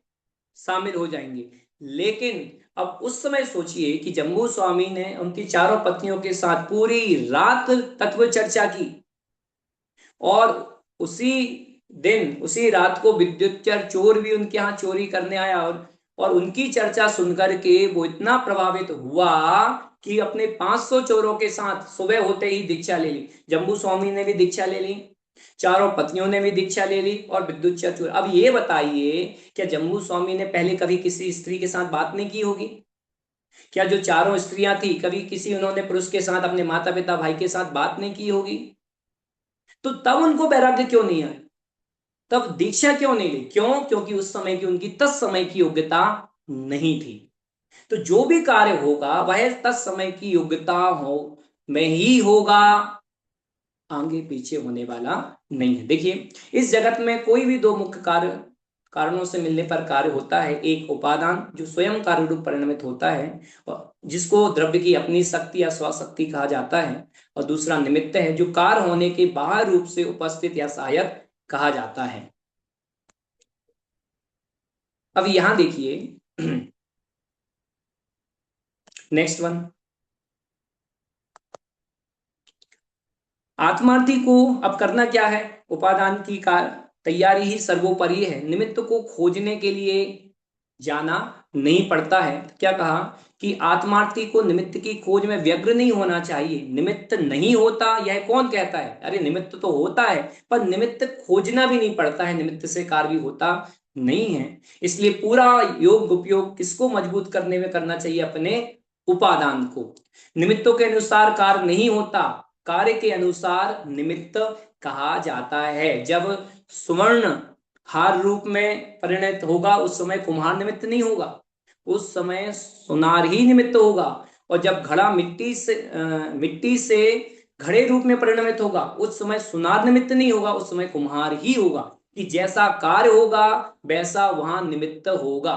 शामिल हो जाएंगे। लेकिन अब उस समय सोचिए कि जम्बू स्वामी ने उनकी चारों पत्नियों के साथ पूरी रात तत्व चर्चा की, और उसी दिन उसी रात को विद्युत चोर भी उनके यहाँ चोरी करने आया, और उनकी चर्चा सुनकर के वो इतना प्रभावित हुआ कि अपने 500 चोरों के साथ सुबह होते ही दीक्षा ले ली। जम्बू स्वामी ने भी दीक्षा ले ली, चारों पत्नियों ने भी दीक्षा ले ली, और विद्युत चोर। अब ये बताइए, क्या जम्बू स्वामी ने पहले कभी किसी स्त्री के साथ बात नहीं की होगी? क्या जो चारों स्त्रियां थी कभी किसी उन्होंने पुरुष के साथ, अपने माता पिता भाई के साथ बात नहीं की होगी? तो तब उनको वैराग्य क्यों नहीं आया, तब दीक्षा क्यों नहीं ली? क्यों? क्योंकि उस समय की उनकी तत्समय की योग्यता नहीं थी। तो जो भी कार्य होगा वह तत्समय की योग्यता हो में ही होगा, आगे पीछे होने वाला नहीं है। देखिए, इस जगत में कोई भी दो मुख्य कारणों से मिलने पर कार्य होता है। एक उपादान जो स्वयं कार्य रूप परिणमित होता है, जिसको द्रव्य की अपनी शक्ति या स्वशक्ति कहा जाता है, और दूसरा निमित्त है जो कार्य होने के बाह्य रूप से उपस्थित या सहायक कहा जाता है। अब यहां देखिए नेक्स्ट वन, आत्मार्थी को अब करना क्या है? उपादान की तैयारी ही सर्वोपरि है, निमित्त को खोजने के लिए जाना नहीं पड़ता है। क्या कहा कि आत्मार्थी को निमित्त की खोज में व्यग्र नहीं होना चाहिए। निमित्त नहीं होता, यह कौन कहता है? अरे निमित्त तो होता है, पर निमित्त खोजना भी नहीं पड़ता है, निमित्त से कार्य भी होता नहीं है। इसलिए पूरा योग उपयोग किसको मजबूत करने में करना चाहिए? अपने उपादान को। निमित्तों के अनुसार कार्य नहीं होता, कार्य के अनुसार निमित्त कहा जाता है। जब सुवर्ण हार रूप में परिणत होगा उस समय कुम्हार निमित्त नहीं होगा, उस समय सुनार ही निमित्त होगा। और जब घड़ा मिट्टी से घड़े रूप में परिणमित होगा उस समय सुनार निमित्त नहीं होगा, उस समय कुम्हार ही होगा। कि जैसा कार्य होगा वैसा वहां निमित्त होगा,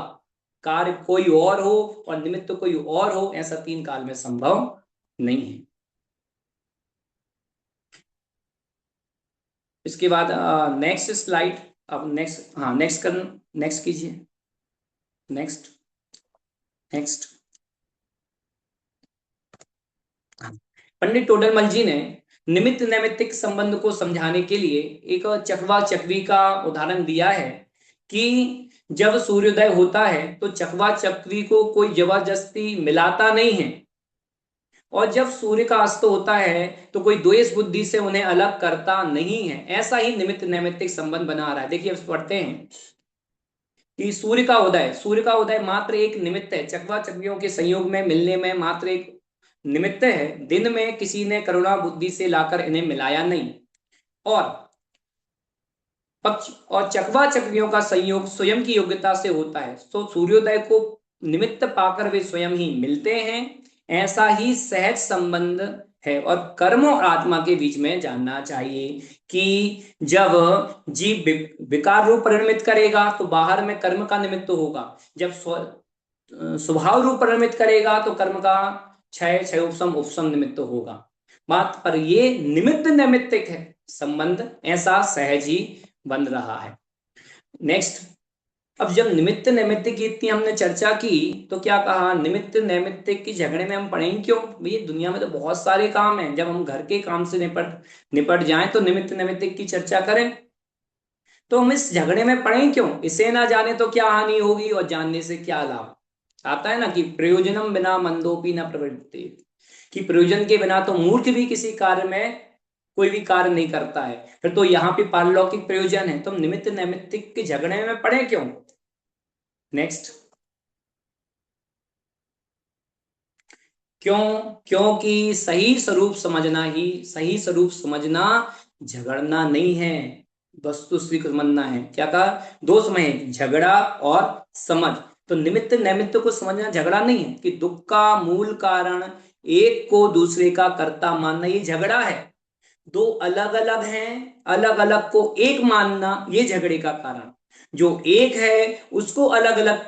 कार्य कोई और हो और निमित्त कोई और हो, ऐसा तीन काल में संभव नहीं है। इसके बाद नेक्स्ट स्लाइड, अब नेक्स्ट, हाँ नेक्स्ट कर, नेक्स्ट कीजिए, नेक्स्ट नेक्स्ट। पंडित टोडरमल जी ने निमित्त नैमित्तिक संबंध को समझाने के लिए एक चकवा चकवी का उदाहरण दिया है कि जब सूर्योदय होता है तो चकवा चकवी को कोई जबरदस्ती मिलाता नहीं है, और जब सूर्य का अस्त होता है तो कोई द्वेष बुद्धि से उन्हें अलग करता नहीं है। ऐसा ही निमित्त नैमित्तिक संबंध बना रहा है। देखिए अब पढ़ते हैं कि सूर्य का उदय मात्र एक निमित्त है, चकवा चकवियों के संयोग में मिलने में मात्र एक निमित्त है। दिन में किसी ने करुणा बुद्धि से लाकर इन्हें मिलाया नहीं, और पक्ष और चकवा चकवियों का संयोग स्वयं की योग्यता से होता है। तो सूर्योदय को निमित्त पाकर वे स्वयं ही मिलते हैं। ऐसा ही सहज संबंध है, और कर्म और आत्मा के बीच में जानना चाहिए कि जब जीव विकार रूप परिणमित करेगा तो बाहर में कर्म का निमित्त होगा, जब स्वभाव रूप परिणमित करेगा तो कर्म का क्षय क्षय उपशम उपशम निमित्त होगा। बात पर ये निमित्त नैमित्तिक है संबंध, ऐसा सहज ही बन रहा है। नेक्स्ट, अब जब निमित्त नैमित्तिक की इतनी हमने चर्चा की तो क्या कहा, निमित्त नैमित्तिक की झगड़े में हम पड़ेंगे क्यों? भैया दुनिया में तो बहुत सारे काम हैं, जब हम घर के काम से निपट जाएं तो निमित्त नैमित्तिक की चर्चा करें, तो हम इस झगड़े में पड़ेंगे क्यों? इसे ना जाने तो क्या हानि होगी और जानने से क्या लाभ। आता है ना कि प्रयोजनम बिना मंदोपी न प्रवृत्ति, कि प्रयोजन के बिना तो मूर्ख भी किसी कार्य में कोई भी कार्य नहीं करता है। फिर तो यहाँ पे पारलौकिक प्रयोजन है, तो हम निमित्त नैमित्तिक के झगड़े में पड़े क्यों? नेक्स्ट, क्यों? क्योंकि सही स्वरूप समझना झगड़ना नहीं है, वस्तु समझना है। क्या कहा? दो समय, झगड़ा और समझ। तो निमित्त नैमित्त को समझना झगड़ा नहीं है, कि दुख का मूल कारण एक को दूसरे का कर्ता मानना ये झगड़ा है। दो अलग अलग हैं, अलग अलग को एक मानना ये झगड़े का कारण। जो एक है उसको अलग अलग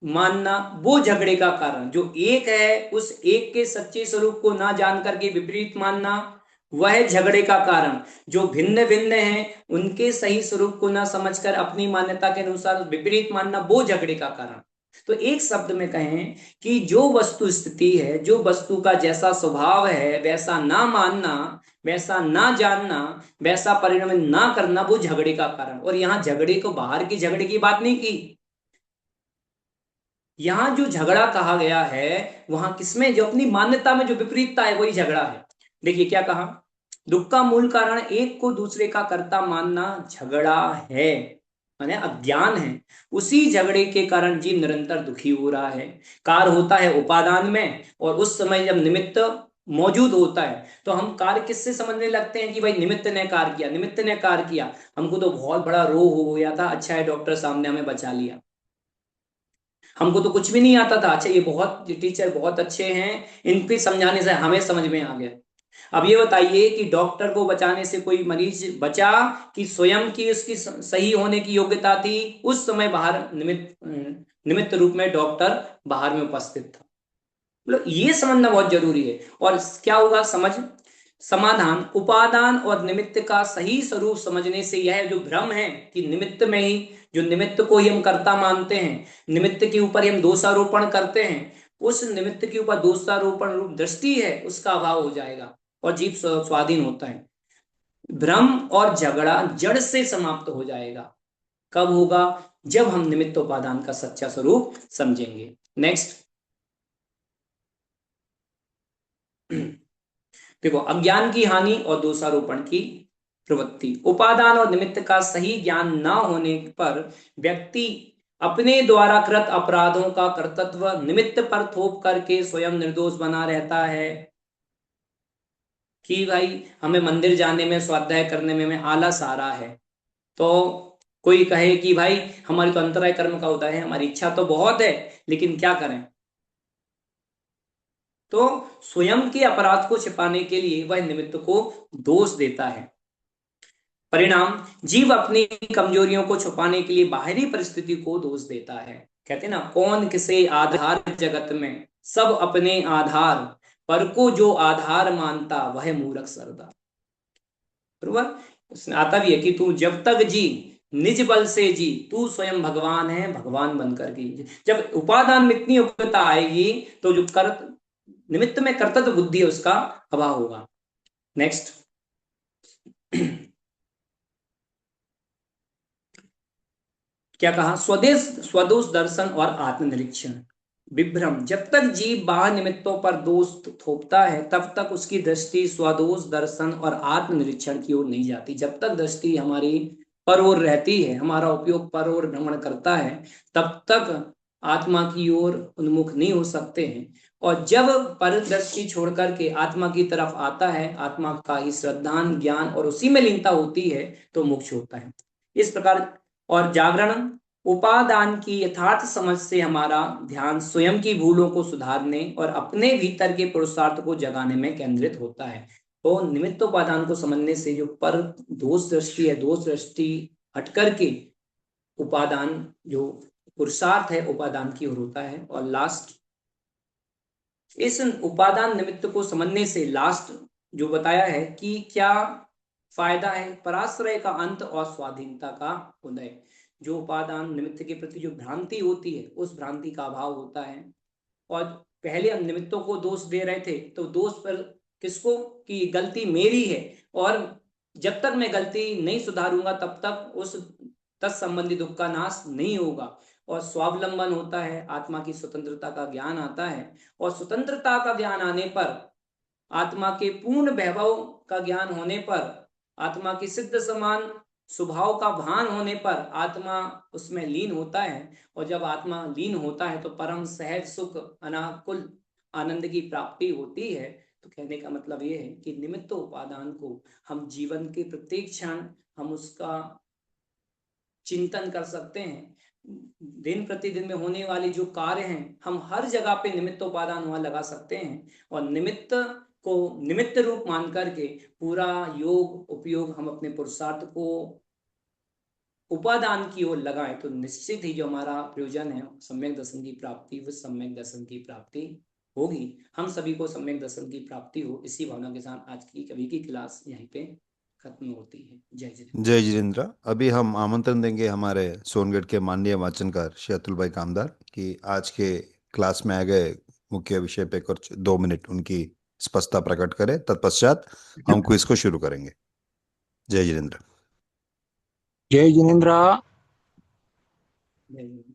मानना वो झगड़े का कारण। जो एक है उस एक के सच्चे स्वरूप को ना जान करके विपरीत मानना वह झगड़े का कारण। जो भिन्न भिन्न हैं उनके सही स्वरूप को ना समझकर अपनी मान्यता के अनुसार विपरीत मानना वो झगड़े का कारण। तो एक शब्द में कहें कि जो वस्तु स्थिति है, जो वस्तु का जैसा स्वभाव है वैसा ना मानना, वैसा ना जानना, वैसा परिणाम ना करना वो झगड़े का कारण। और यहां झगड़े को बाहर की झगड़े की बात नहीं की, यहां जो झगड़ा कहा गया है वहां किसमें, जो अपनी मान्यता में जो विपरीतता है वही झगड़ा है। देखिए क्या कहा, दुख का मूल कारण एक को दूसरे का कर्ता मानना झगड़ा है, माने अज्ञान है। उसी झगड़े के कारण जीव निरंतर दुखी हो रहा है। कार्य होता है उपादान में, और उस समय जब निमित्त मौजूद होता है तो हम कार्य किससे समझने लगते हैं कि भाई निमित्त ने कार्य किया, निमित्त ने कार्य किया, हमको तो बहुत बड़ा रोग हो गया था, अच्छा है डॉक्टर साहब ने हमें बचा लिया। हमको तो कुछ भी नहीं आता था, अच्छा ये टीचर बहुत अच्छे हैं, इनके समझाने से हमें समझ में आ गया। अब ये बताइए कि डॉक्टर को बचाने से कोई मरीज बचा कि स्वयं की उसकी सही होने की योग्यता थी? उस समय बाहर निमित्त रूप में डॉक्टर बाहर में उपस्थित था। मतलब ये समझना बहुत जरूरी है। और क्या होगा समझ, समाधान, उपादान और निमित्त का सही स्वरूप समझने से यह जो भ्रम है कि निमित्त में ही, जो निमित्त को ही हम कर्ता मानते हैं, निमित्त के ऊपर ही हम दोषारोपण करते हैं, उस निमित्त के ऊपर दोषारोपण रूप दृष्टि है उसका अभाव हो जाएगा और जीव स्वाधीन होता है। भ्रम और झगड़ा जड़ से समाप्त हो जाएगा। कब होगा? जब हम निमित्त उपादान का सच्चा स्वरूप समझेंगे। नेक्स्ट देखो, अज्ञान की हानि और दोषारोपण की प्रवृत्ति। उपादान और निमित्त का सही ज्ञान न होने पर व्यक्ति अपने द्वारा कृत अपराधों का कर्तृत्व निमित्त पर थोप करके स्वयं निर्दोष बना रहता है। कि भाई हमें मंदिर जाने में, स्वाध्याय करने में आलस आ रहा है, तो कोई कहे कि भाई हमारी तो अंतराय कर्म का उदय है, हमारी इच्छा तो बहुत है लेकिन क्या करें, तो स्वयं के अपराध को छिपाने के लिए वह निमित्त को दोष देता है। परिणाम, जीव अपनी कमजोरियों को छुपाने के लिए बाहरी परिस्थिति को दोष देता है। कहते ना, कौन किसे आधार जगत में, सब अपने आधार, पर को जो आधार मानता वह मूर्ख सरदार। बरोबर। उसमें आता भी है कि तू जब तक जी निज बल से जी, तू स्वयं भगवान है, भगवान बनकर की। जब उपादान में इतनी योग्यता आएगी तो जो कर निमित्त में कर्तव्य बुद्धि है उसका अभाव होगा। नेक्स्ट। क्या कहा? स्वदेश स्वदोष दर्शन और आत्मनिरीक्षण। विभ्रम, जब तक जीव बाह्य निमित्तों पर दोष थोपता है तब तक उसकी दृष्टि स्वदोष दर्शन और आत्मनिरीक्षण की ओर नहीं जाती। जब तक दृष्टि हमारी पर ओर रहती है, हमारा उपयोग पर ओर भ्रमण करता है, तब तक आत्मा की ओर उन्मुख नहीं हो सकते हैं। और जब पर दृष्टि छोड़ करके आत्मा की तरफ आता है, आत्मा का ही श्रद्धान ज्ञान और उसी में लीनता होती है, तो मोक्ष होता है। इस प्रकार। और जागरण, उपादान की यथार्थ समझ से हमारा ध्यान स्वयं की भूलों को सुधारने और अपने भीतर के पुरुषार्थ को जगाने में केंद्रित होता है। तो निमित्तोपादान को समझने से जो पर दोष दृष्टि है, दोष दृष्टि हट करके उपादान जो पुरुषार्थ है उपादान की ओर होता है। और लास्ट, इस उपादान निमित्त को समझने से लास्ट जो बताया है कि क्या फायदा है, पराश्रय का अंत और स्वाधीनता का उदय। जो उपादान निमित्त के प्रति जो भ्रांति होती है उस भ्रांति का अभाव होता है। और पहले हम निमित्तों को दोष दे रहे थे, तो दोष पर किसको कि गलती मेरी है, और जब तक मैं गलती नहीं सुधारूंगा तब तक उस तत्संबंधी दुख का नाश नहीं होगा। और स्वावलंबन होता है, आत्मा की स्वतंत्रता का ज्ञान आता है। और स्वतंत्रता का ज्ञान आने पर, आत्मा के पूर्ण वैभव का ज्ञान होने पर, आत्मा की सिद्ध समान स्वभाव का भान होने पर आत्मा उसमें लीन होता है। और जब आत्मा लीन होता है तो परम सहज सुख अनाकुल आनंद की प्राप्ति होती है। तो कहने का मतलब यह है कि निमित्त उपादान को हम जीवन के प्रत्येक क्षण हम उसका चिंतन कर सकते हैं। दिन प्रतिदिन में होने वाले जो कार्य हैं हम हर जगह पे निमित्त उपादान वहां लगा सकते हैं। और निमित्त को निमित्त रूप मान करके पूरा योग उपयोग हम अपने पुरुषार्थ को उपादान की ओर लगाएं तो निश्चित ही जो हमारा प्रयोजन है सम्यक दर्शन की प्राप्ति, वो सम्यक दर्शन की प्राप्ति होगी। हम सभी को सम्यक दर्शन की प्राप्ति हो, इसी भावना के साथ आज की कवि की क्लास यहीं पे खत्म होती है। जय जिनेन्द्र। जय जिनेन्द्र। अभी हम आमंत्रण देंगे हमारे सोनगढ़ के माननीय वाचनकार श्री अतुल भाई कामदार कि आज के क्लास में आ गए मुख्य विषय पे कुछ 2 मिनट उनकी स्पष्टता प्रकट करें। तत्पश्चात हम क्विज को शुरू करेंगे। जय जिनेन्द्र। जय जिनेन्द्र। जय जिनेन्द्र।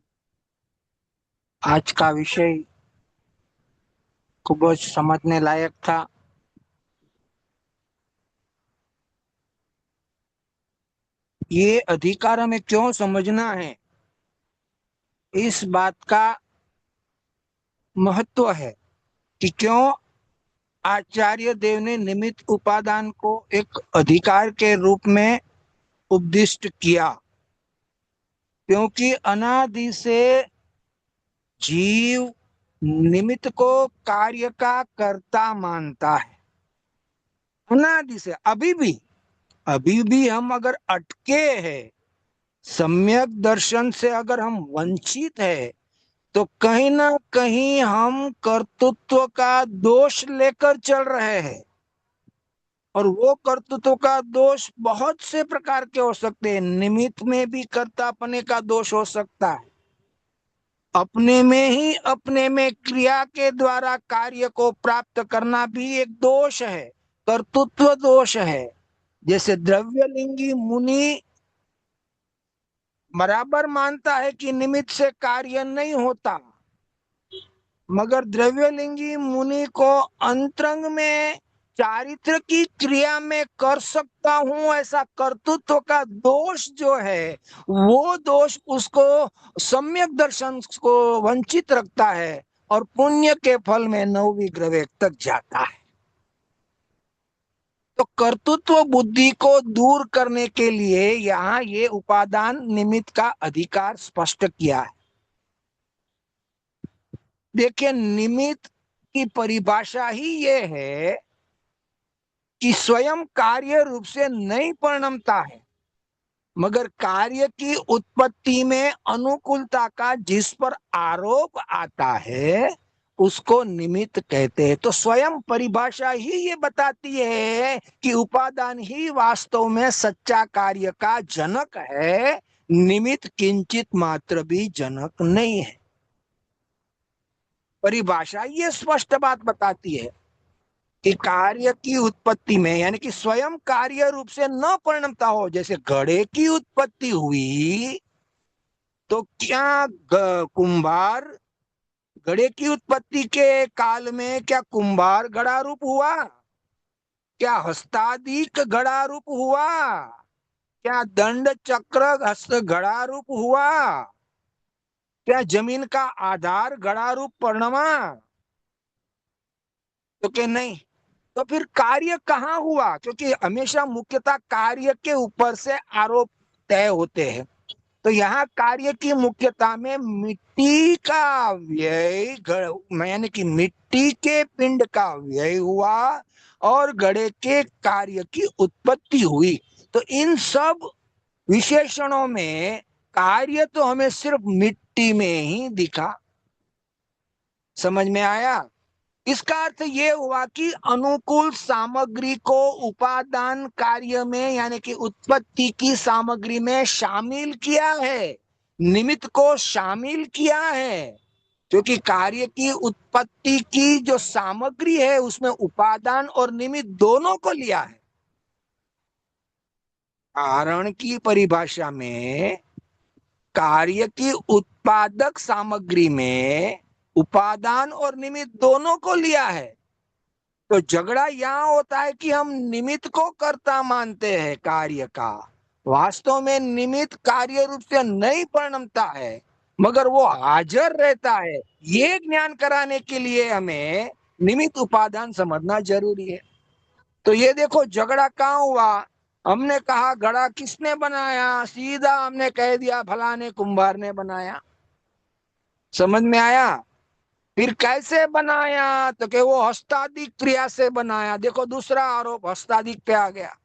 आज का विषय खूब જ समझने लायक था। ये अधिकार हमें क्यों समझना है, इस बात का महत्व है कि क्यों आचार्य देव ने निमित्त उपादान को एक अधिकार के रूप में उपदिष्ट किया, क्योंकि अनादि से जीव निमित्त को कार्य का कर्ता मानता है। अनादि से अभी भी हम अगर अटके हैं, सम्यक दर्शन से अगर हम वंचित है, तो कहीं ना कहीं हम कर्तृत्व का दोष लेकर चल रहे हैं। और वो कर्तृत्व का दोष बहुत से प्रकार के हो सकते हैं। निमित्त में भी कर्तापने का दोष हो सकता है, अपने में ही अपने में क्रिया के द्वारा कार्य को प्राप्त करना भी एक दोष है, कर्तृत्व दोष है। जैसे द्रव्यलिंगी मुनि बराबर मानता है कि निमित्त से कार्य नहीं होता, मगर द्रव्यलिंगी मुनि को अंतरंग में चारित्र की क्रिया में कर सकता हूं ऐसा कर्तृत्व का दोष जो है, वो दोष उसको सम्यक दर्शन को वंचित रखता है और पुण्य के फल में 9वीं ग्रह तक जाता है। तो कर्तृत्व बुद्धि को दूर करने के लिए यहाँ ये उपादान निमित्त का अधिकार स्पष्ट किया है। देखिए, निमित्त की परिभाषा ही ये है कि स्वयं कार्य रूप से नहीं परिणमता है, मगर कार्य की उत्पत्ति में अनुकूलता का जिस पर आरोप आता है उसको निमित्त कहते हैं। तो स्वयं परिभाषा ही ये बताती है कि उपादान ही वास्तव में सच्चा कार्य का जनक है, निमित्त किंचित मात्र भी जनक नहीं है। परिभाषा ये स्पष्ट बात बताती है कि कार्य की उत्पत्ति में, यानी कि स्वयं कार्य रूप से न परिणमता हो। जैसे घड़े की उत्पत्ति हुई तो क्या कुंभार, घड़े की उत्पत्ति के काल में क्या कुंभार घड़ा रूप हुआ? क्या हस्तादिक घड़ा रूप हुआ? क्या दंड चक्र हस्त घड़ा रूप हुआ? क्या जमीन का आधार घड़ा रूप परिणमा? तो क्या नहीं। तो फिर कार्य कहाँ हुआ? क्योंकि हमेशा मुख्यतः कार्य के ऊपर से आरोप तय होते हैं। तो यहाँ कार्य की मुख्यता में मिट्टी का व्यय, यानी कि मिट्टी के पिंड का व्यय हुआ और घड़े के कार्य की उत्पत्ति हुई। तो इन सब विशेषणों में कार्य तो हमें सिर्फ मिट्टी में ही दिखा। समझ में आया? इसका अर्थ ये हुआ कि अनुकूल सामग्री को उपादान कार्य में, यानी कि उत्पत्ति की सामग्री में शामिल किया है, निमित्त को शामिल किया है। क्योंकि कार्य की उत्पत्ति की जो सामग्री है उसमें उपादान और निमित्त दोनों को लिया है। कारण की परिभाषा में कार्य की उत्पादक सामग्री में उपादान और निमित्त दोनों को लिया है। तो झगड़ा यहाँ होता है कि हम निमित्त को कर्ता मानते हैं कार्य का। वास्तव में निमित्त कार्य रूप से नहीं परिणमता है, मगर वो हाजिर रहता है। ये ज्ञान कराने के लिए हमें निमित्त उपादान समझना जरूरी है। तो ये देखो झगड़ा कहाँ हुआ। हमने कहा घड़ा किसने बनाया, सीधा हमने कह दिया फलाने कुंभार ने बनाया। समझ में आया? फिर कैसे बनाया? तो कि वो हस्तादिक क्रिया से बनाया। देखो दूसरा आरोप हस्तादिक पे आ गया।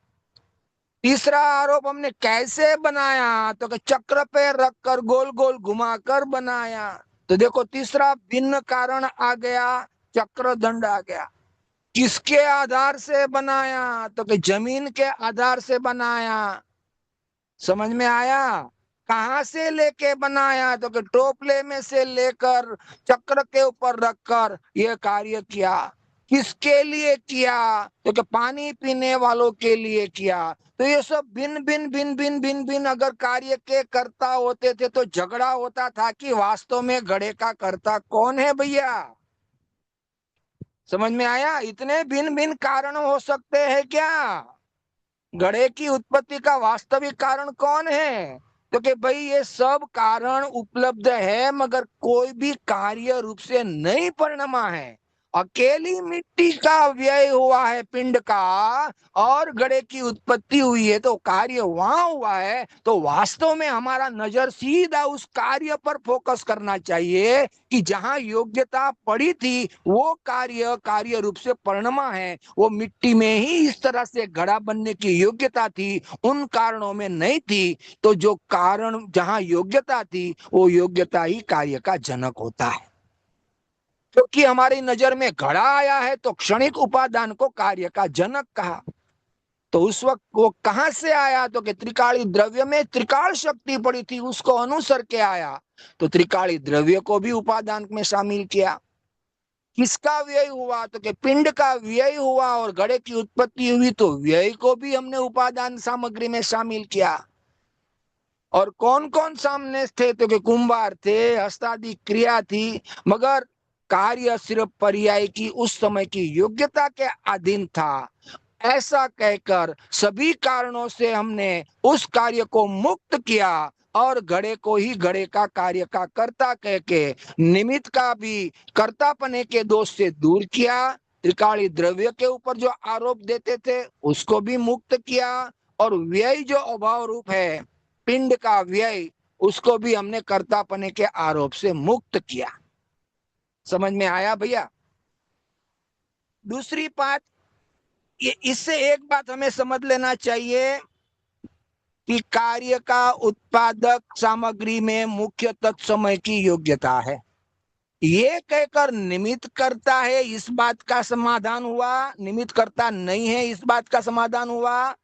तीसरा आरोप हमने कैसे बनाया? तो कि चक्र पे रखकर गोल गोल घुमाकर बनाया। तो देखो तीसरा भिन्न कारण आ गया, चक्र दंड आ गया। किसके आधार से बनाया? तो कि जमीन के आधार से बनाया। समझ में आया? कहां से लेके बनाया? तो कि टोपले में से लेकर चक्र के ऊपर रखकर यह कार्य किया। किसके लिए किया? तो कि पानी पीने वालों के लिए किया। तो ये सब भिन्न भिन्न भिन्न भिन्न भिन्न भिन्न अगर कार्य के कर्ता होते थे तो झगड़ा होता था कि वास्तव में घड़े का कर्ता कौन है भैया। समझ में आया? इतने भिन्न भिन्न कारण हो सकते हैं क्या? घड़े की उत्पत्ति का वास्तविक कारण कौन है? तो कि भाई ये सब कारण उपलब्ध है मगर कोई भी कार्य रूप से नहीं परिणमा है। अकेली मिट्टी का व्यय हुआ है पिंड का और घड़े की उत्पत्ति हुई है, तो कार्य वहां हुआ है। तो वास्तव में हमारा नजर सीधा उस कार्य पर फोकस करना चाहिए कि जहां योग्यता पड़ी थी वो कार्य कार्य रूप से परिणमा है। वो मिट्टी में ही इस तरह से घड़ा बनने की योग्यता थी, उन कारणों में नहीं थी। तो जो कारण जहां योग्यता थी वो योग्यता ही कार्य का जनक होता है। क्योंकि हमारी नजर में घड़ा आया है तो क्षणिक उपादान को कार्य का जनक कहा। तो उस वक्त वो कहां से आया? तो कि त्रिकाली द्रव्य में त्रिकाल शक्ति पड़ी थी, उसको अनुसर के आया। तो त्रिकाली द्रव्य को भी उपादान में शामिल किया। किसका व्यय हुआ? तो कि पिंड का व्यय हुआ और घड़े की उत्पत्ति हुई, तो व्यय को भी हमने उपादान सामग्री में शामिल किया। और कौन कौन सामने थे? तो कि कुंभार थे, हस्तादि क्रिया थी, मगर कार्य सिर्फ पर्याय की उस समय की योग्यता के अधीन था। ऐसा कहकर सभी कारणों से हमने उस कार्य को मुक्त किया और घड़े को ही घड़े का कार्य का कर्ता कह के निमित्त का भी कर्तापने के दोष से दूर किया। त्रिकाली द्रव्य के ऊपर जो आरोप देते थे उसको भी मुक्त किया और व्यय जो अभाव रूप है पिंड का व्यय, उसको भी हमने कर्तापने के आरोप से मुक्त किया। समझ में आया भैया? दूसरी बात, ये इससे एक बात हमें समझ लेना चाहिए कि कार्य का उत्पादक सामग्री में मुख्य तत्समय की योग्यता है। ये कहकर निमित्त करता है इस बात का समाधान हुआ, निमित्त करता नहीं है इस बात का समाधान हुआ,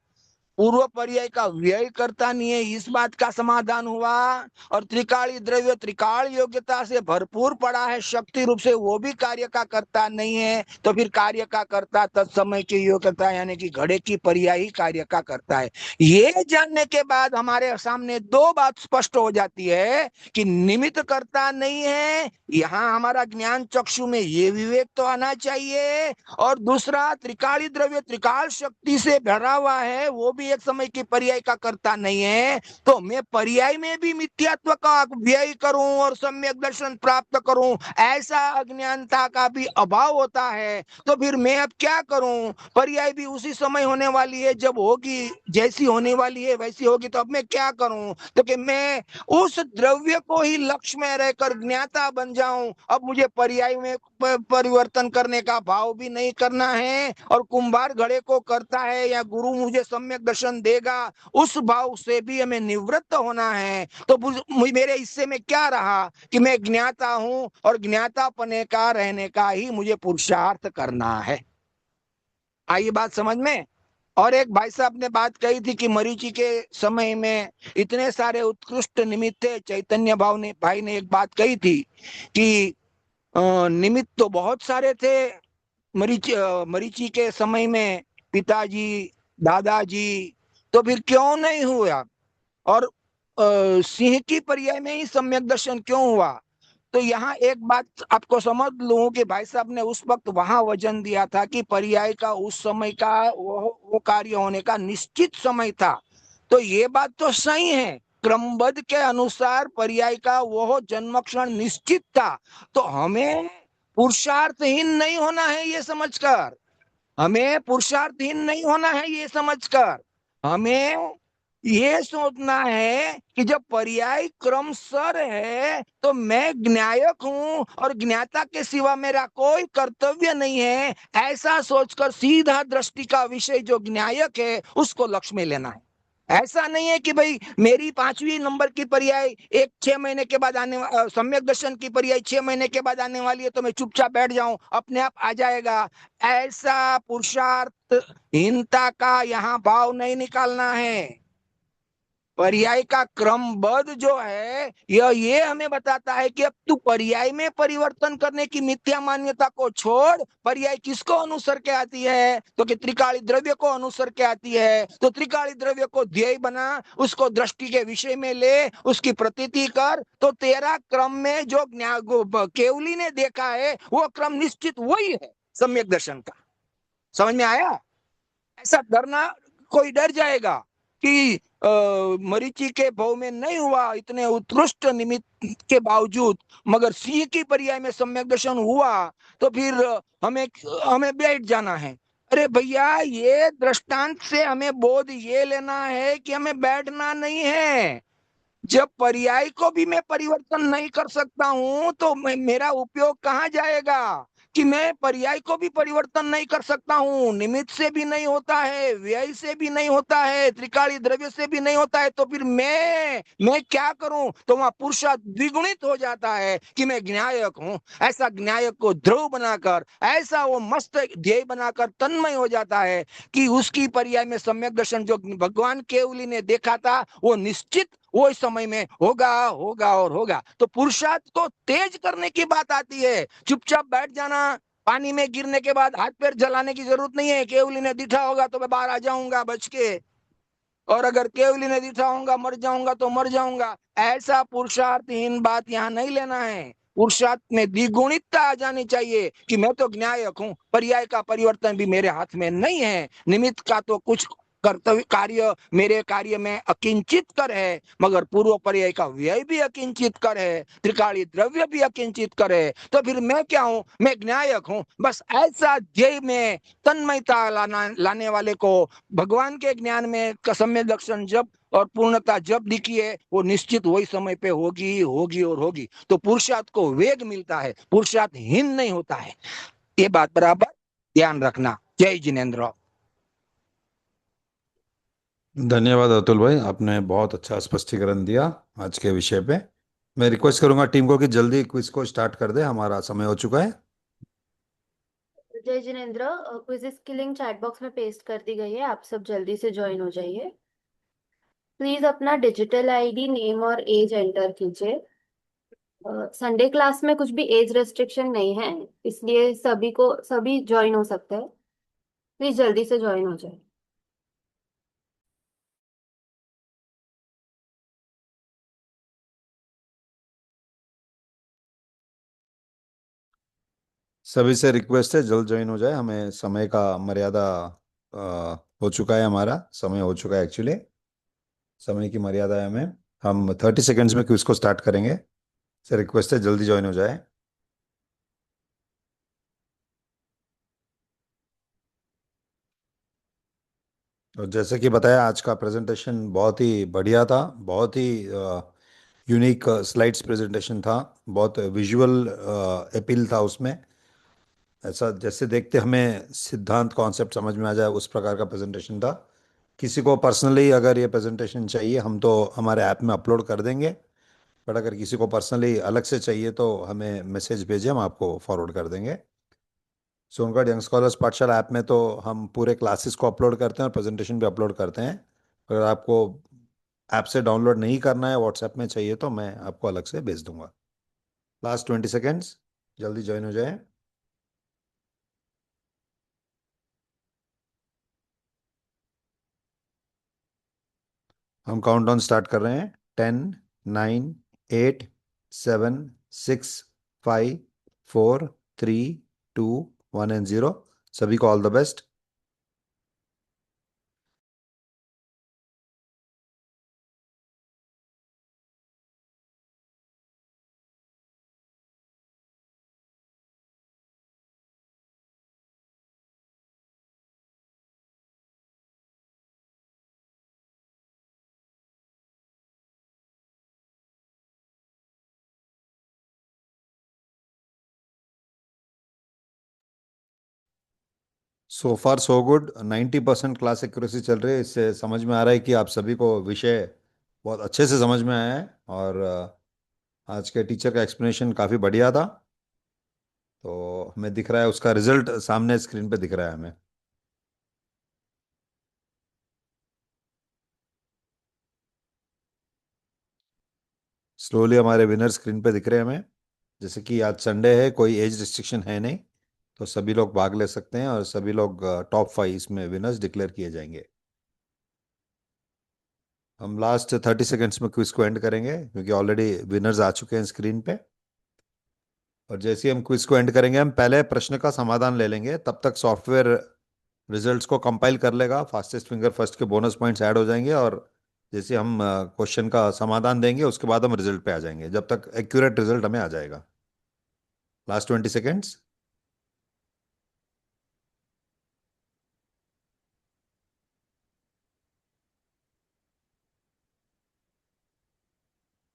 पूर्व पर्याय का व्यय करता नहीं है इस बात का समाधान हुआ, और त्रिकाली द्रव्य त्रिकाल योग्यता से भरपूर पड़ा है शक्ति रूप से, वो भी कार्य का करता नहीं है। तो फिर कार्य का करता तत्समय की योग्यता यानी कि घड़े की पर्याय ही कार्य का करता है। ये जानने के बाद हमारे सामने दो बात स्पष्ट हो जाती है कि निमित्त करता नहीं है, यहाँ हमारा ज्ञान चक्षु में ये विवेक तो आना चाहिए, और दूसरा त्रिकाली द्रव्य त्रिकाल शक्ति से भरा हुआ है, वो भी एक समय की पर्याय का करता नहीं है। तो मैं पर्याय में भी मिथ्यात्व का व्यय करूं और सम्यक दर्शन प्राप्त करूं, ऐसा अज्ञानता का भी अभाव होता है। तो फिर मैं अब क्या करूं? पर्याय भी उसी समय होने वाली है, जब होगी जैसी होने वाली है वैसी होगी, तो अब मैं क्या करूं? तो कि मैं उस द्रव्य को ही लक्ष्य में रहकर ज्ञाता बन जाऊं। अब मुझे पर्याय में परिवर्तन करने का भाव भी नहीं करना है, और कुंभार घड़े को करता है या गुरु मुझे सम्यक दर्शन देगा उस भाव से भी हमें निवृत्त होना है। तो मेरे हिस्से में क्या रहा कि मैं ज्ञाता हूं, और ज्ञातापने का रहने का ही मुझे पुरुषार्थ करना है। आई बात समझ में? और एक भाई साहब ने बात कही थी कि मरीचि के समय में इतने सारे उत्कृष्ट निमित्त थे। चैतन्य भाई ने एक बात कही थी कि निमित्त तो बहुत सारे थे मरीचि के समय में, पिताजी दादाजी, तो फिर क्यों नहीं हुआ? और सिंह की पर्याय में ही सम्यक दर्शन क्यों हुआ? तो यहाँ एक बात आपको समझ लूं कि भाई साहब ने उस वक्त वहां वजन दिया था कि पर्याय का उस समय का वो कार्य होने का निश्चित समय था। तो ये बात तो सही है, क्रमबद्ध के अनुसार पर्याय का वो जन्म क्षण निश्चित था। तो हमें पुरुषार्थहीन नहीं होना है ये समझकर, हमें पुरुषार्थहीन नहीं होना है ये समझकर, हमें ये सोचना है कि जब पर्याय क्रम सर है तो मैं ज्ञायक हूं और ज्ञाता के सिवा मेरा कोई कर्तव्य नहीं है, ऐसा सोचकर सीधा दृष्टि का विषय जो ज्ञायक है उसको लक्ष्य में लेना है। ऐसा नहीं है कि भाई मेरी 5वीं नंबर की पर्याय 6 महीने के बाद सम्यक दर्शन की पर्याय 6 महीने के बाद आने वाली है, तो मैं चुपचाप बैठ जाऊं, अपने आप आ जाएगा। ऐसा पुरुषार्थहीनता का यहाँ भाव नहीं निकालना है। पर्याय का क्रमबद्ध जो है ये हमें बताता है कि अब तू पर्याय में परिवर्तन करने की मिथ्या मान्यता को छोड़, पर्याय किसको अनुसर के आती है? तो कि त्रिकाली द्रव्य को अनुसर के आती है। तो त्रिकाली द्रव्य को ध्येय बना, उसको दृष्टि के विषय में ले, उसकी प्रतीति कर, तो तेरा क्रम में जो केवली ने देखा है वो क्रम निश्चित वही है सम्यक दर्शन का। समझ में आया? ऐसा डरना, कोई डर जाएगा कि मरीचि के भाव में नहीं हुआ इतने उत्कृष्ट निमित्त के बावजूद, मगर सिंह की पर्याय में सम्यक दर्शन हुआ, तो फिर हमें हमें बैठ जाना है। अरे भैया, ये दृष्टांत से हमें बोध ये लेना है कि हमें बैठना नहीं है। जब पर्याय को भी मैं परिवर्तन नहीं कर सकता हूं तो मेरा उपयोग कहाँ जाएगा? कि मैं पर्याय को भी परिवर्तन नहीं कर सकता हूँ, निमित्त से भी नहीं होता है, व्यय से भी नहीं होता है, त्रिकाली द्रव्य से भी नहीं होता है, तो फिर मैं क्या करूं? तो वहां पुरुषार्थ द्विगुणित हो जाता है कि मैं ज्ञायक हूं। ऐसा ज्ञायक को ध्रुव बनाकर, ऐसा वो मस्त ध्येय बनाकर तन्मय हो जाता है कि उसकी पर्याय में सम्यक दर्शन जो भगवान केवली ने देखा था वो निश्चित वो इस समय में होगा होगा और होगा। तो पुरुषार्थ को तेज करने की बात आती है। चुपचाप बैठ जाना, पानी में गिरने के बाद हाथ पैर जलाने की जरूरत नहीं है। केवली ने दिखा होगा तो मैं बाहर आ जाऊंगा बच के, और अगर केवली ने दिखा होगा मर जाऊंगा तो मर जाऊंगा। ऐसा पुरुषार्थहीन बात यहाँ नहीं लेना है। पुरुषार्थ में द्विगुणितता आ जानी चाहिए कि मैं तो ज्ञायक हूं, पर्याय का परिवर्तन भी मेरे हाथ में नहीं है, निमित्त का तो कुछ कर्तव्य कार्य मेरे कार्य में अकिंचित कर है, मगर पूर्व पर्याय का व्यय भी अकिंचित कर है, त्रिकाली द्रव्य भी अकिंचित कर है। तो फिर मैं क्या हूं? मैं ज्ञायक हूं। बस ऐसा ध्येय में तन्मयता लाने वाले को भगवान के ज्ञान में सम्यक दर्शन जब और पूर्णता जब दिखी है वो निश्चित वही समय पे होगी होगी और होगी। तो पुरुषार्थ को वेग मिलता है, पुरुषार्थ हीन नहीं होता है। ये बात बराबर ध्यान रखना। जय जिनेन्द्र। धन्यवाद अतुल भाई, आपने बहुत अच्छा स्पष्टीकरण दिया आज के विषय पे। मैं रिक्वेस्ट करूंगा टीम को कि जल्दी क्विज को स्टार्ट कर दे, हमारा समय हो चुका है। जय जिनेन्द्र, क्विज़ की लिंक चैट बॉक्स में पेस्ट कर दी गई है, आप सब जल्दी से ज्वाइन हो जाइए। प्लीज अपना डिजिटल आईडी, नेम और एज एंटर कीजिए। संडे क्लास में कुछ भी एज रेस्ट्रिक्शन नहीं है, इसलिए सभी ज्वाइन हो सकते हैं। प्लीज जल्दी से ज्वाइन हो जाए। सभी से रिक्वेस्ट है जल्द ज्वाइन हो जाए, हमें समय का मर्यादा हो चुका है, हमारा समय हो चुका है एक्चुअली। समय की मर्यादा है हमें। हम 30 सेकेंड्स में क्विज को स्टार्ट करेंगे। से रिक्वेस्ट है जल्दी ज्वाइन हो जाए। और जैसे कि बताया, आज का प्रेजेंटेशन बहुत ही बढ़िया था, बहुत ही यूनिक स्लाइड्स प्रेजेंटेशन था, बहुत विजुअल अपील था उसमें। ऐसा जैसे देखते हमें सिद्धांत कॉन्सेप्ट समझ में आ जाए, उस प्रकार का प्रेजेंटेशन था। किसी को पर्सनली अगर ये प्रेजेंटेशन चाहिए, हम तो हमारे ऐप में अपलोड कर देंगे। बट अगर किसी को पर्सनली अलग से चाहिए तो हमें मैसेज भेजिए, हम आपको फॉरवर्ड कर देंगे। सोनगढ़ यंग स्कॉलर्स पाठशाला ऐप में तो हम पूरे क्लासेस को अपलोड करते हैं और प्रेजेंटेशन भी अपलोड करते हैं। अगर आपको ऐप से डाउनलोड नहीं करना है, व्हाट्सएप में चाहिए, तो मैं आपको अलग से भेज दूंगा। लास्ट 20 सेकेंड्स, जल्दी ज्वाइन हो जाए। हम काउंटडाउन स्टार्ट कर रहे हैं। 10, 9, 8, 7, 6, 5, 4, 3, 2, 1 एंड 0। सभी को all the best. So far so good, 90% class accuracy चल रही है। इससे समझ में आ रहा है कि आप सभी को विषय बहुत अच्छे से समझ में आया है। और आज के टीचर का एक्सप्लेनेशन काफ़ी बढ़िया था। तो हमें दिख रहा है उसका रिजल्ट सामने स्क्रीन पे दिख रहा है हमें। स्लोली हमारे विनर स्क्रीन पे दिख रहे हैं हमें। जैसे कि आज संडे है, कोई एज रिस्ट्रिक्शन है नहीं, तो सभी लोग भाग ले सकते हैं और सभी लोग टॉप 5 इसमें विनर्स डिक्लेयर किए जाएंगे। हम लास्ट 30 सेकेंड्स में क्विज को एंड करेंगे, क्योंकि ऑलरेडी विनर्स आ चुके हैं स्क्रीन पे। और जैसे ही हम क्विज को एंड करेंगे, हम पहले प्रश्न का समाधान ले लेंगे, तब तक सॉफ्टवेयर रिजल्ट्स को कंपाइल कर लेगा, फास्टेस्ट फिंगर फर्स्ट के बोनस पॉइंट्स ऐड हो जाएंगे। और जैसे हम क्वेश्चन का समाधान देंगे, उसके बाद हम रिजल्ट पे आ जाएंगे, जब तक एक्यूरेट रिजल्ट हमें आ जाएगा। Last 20 seconds.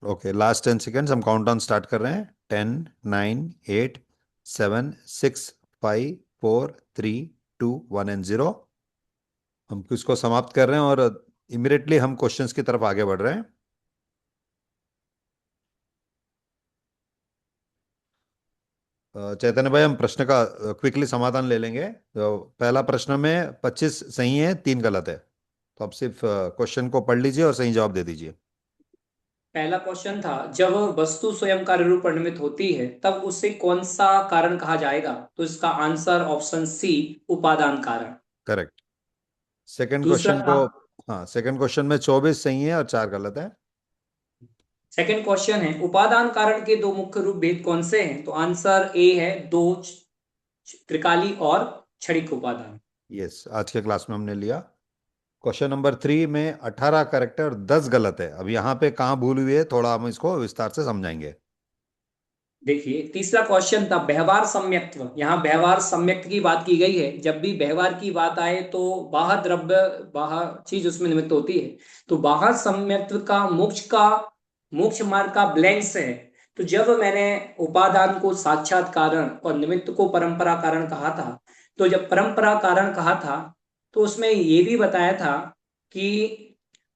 Okay, last 10 seconds, हम काउंटडाउन स्टार्ट कर रहे हैं। 10, 9, 8, 7, 6, 5, 4, 3, 2, 1 एंड 0। हम क्विज को समाप्त कर रहे हैं और इमिडिएटली हम क्वेश्चंस की तरफ आगे बढ़ रहे हैं। चैतन्य भाई, हम प्रश्न का क्विकली समाधान ले लेंगे। तो पहला प्रश्न में 25 सही है, 3 गलत है। तो आप सिर्फ क्वेश्चन को पढ़ लीजिए और सही जवाब दे दीजिए। पहला क्वेश्चन था, जब वस्तु स्वयं कार्य रूप परिणमित होती है तब उसे कौन सा कारण कहा जाएगा? तो इसका आंसर ऑप्शन सी, उपादान कारण। करेक्ट। सेकंड दूसरा क्वेश्चन था, को, हाँ, सेकंड क्वेश्चन में 24 सही है और 4 गलत है। सेकंड क्वेश्चन है, उपादान कारण के दो मुख्य रूप भेद कौन से हैं? तो आंसर ए है, दो त्रिकाली और क्षणिक उपादान। यस, आज के क्लास में हमने लिया। क्वेश्चन नंबर 3 में 18 करेक्ट है और 10 गलत है। अब यहाँ पे कहाँ भूल हुई है, थोड़ा हम इसको विस्तार से समझाएंगे। देखिए, तीसरा क्वेश्चन था व्यवहार सम्यक्त्व। यहाँ व्यवहार सम्यक्त की बात की गई है। जब भी व्यवहार की बात आए तो बाह्य द्रव्य, बाह्य चीज उसमें निमित्त होती है। तो बाह्य सम्यक्त्व का मोक्ष मार्ग का ब्लैंक्स है। तो जब मैंने उपादान को साक्षात कारण और निमित्त को परंपरा कारण कहा था, तो जब परंपरा कारण कहा था तो उसमें ये भी बताया था कि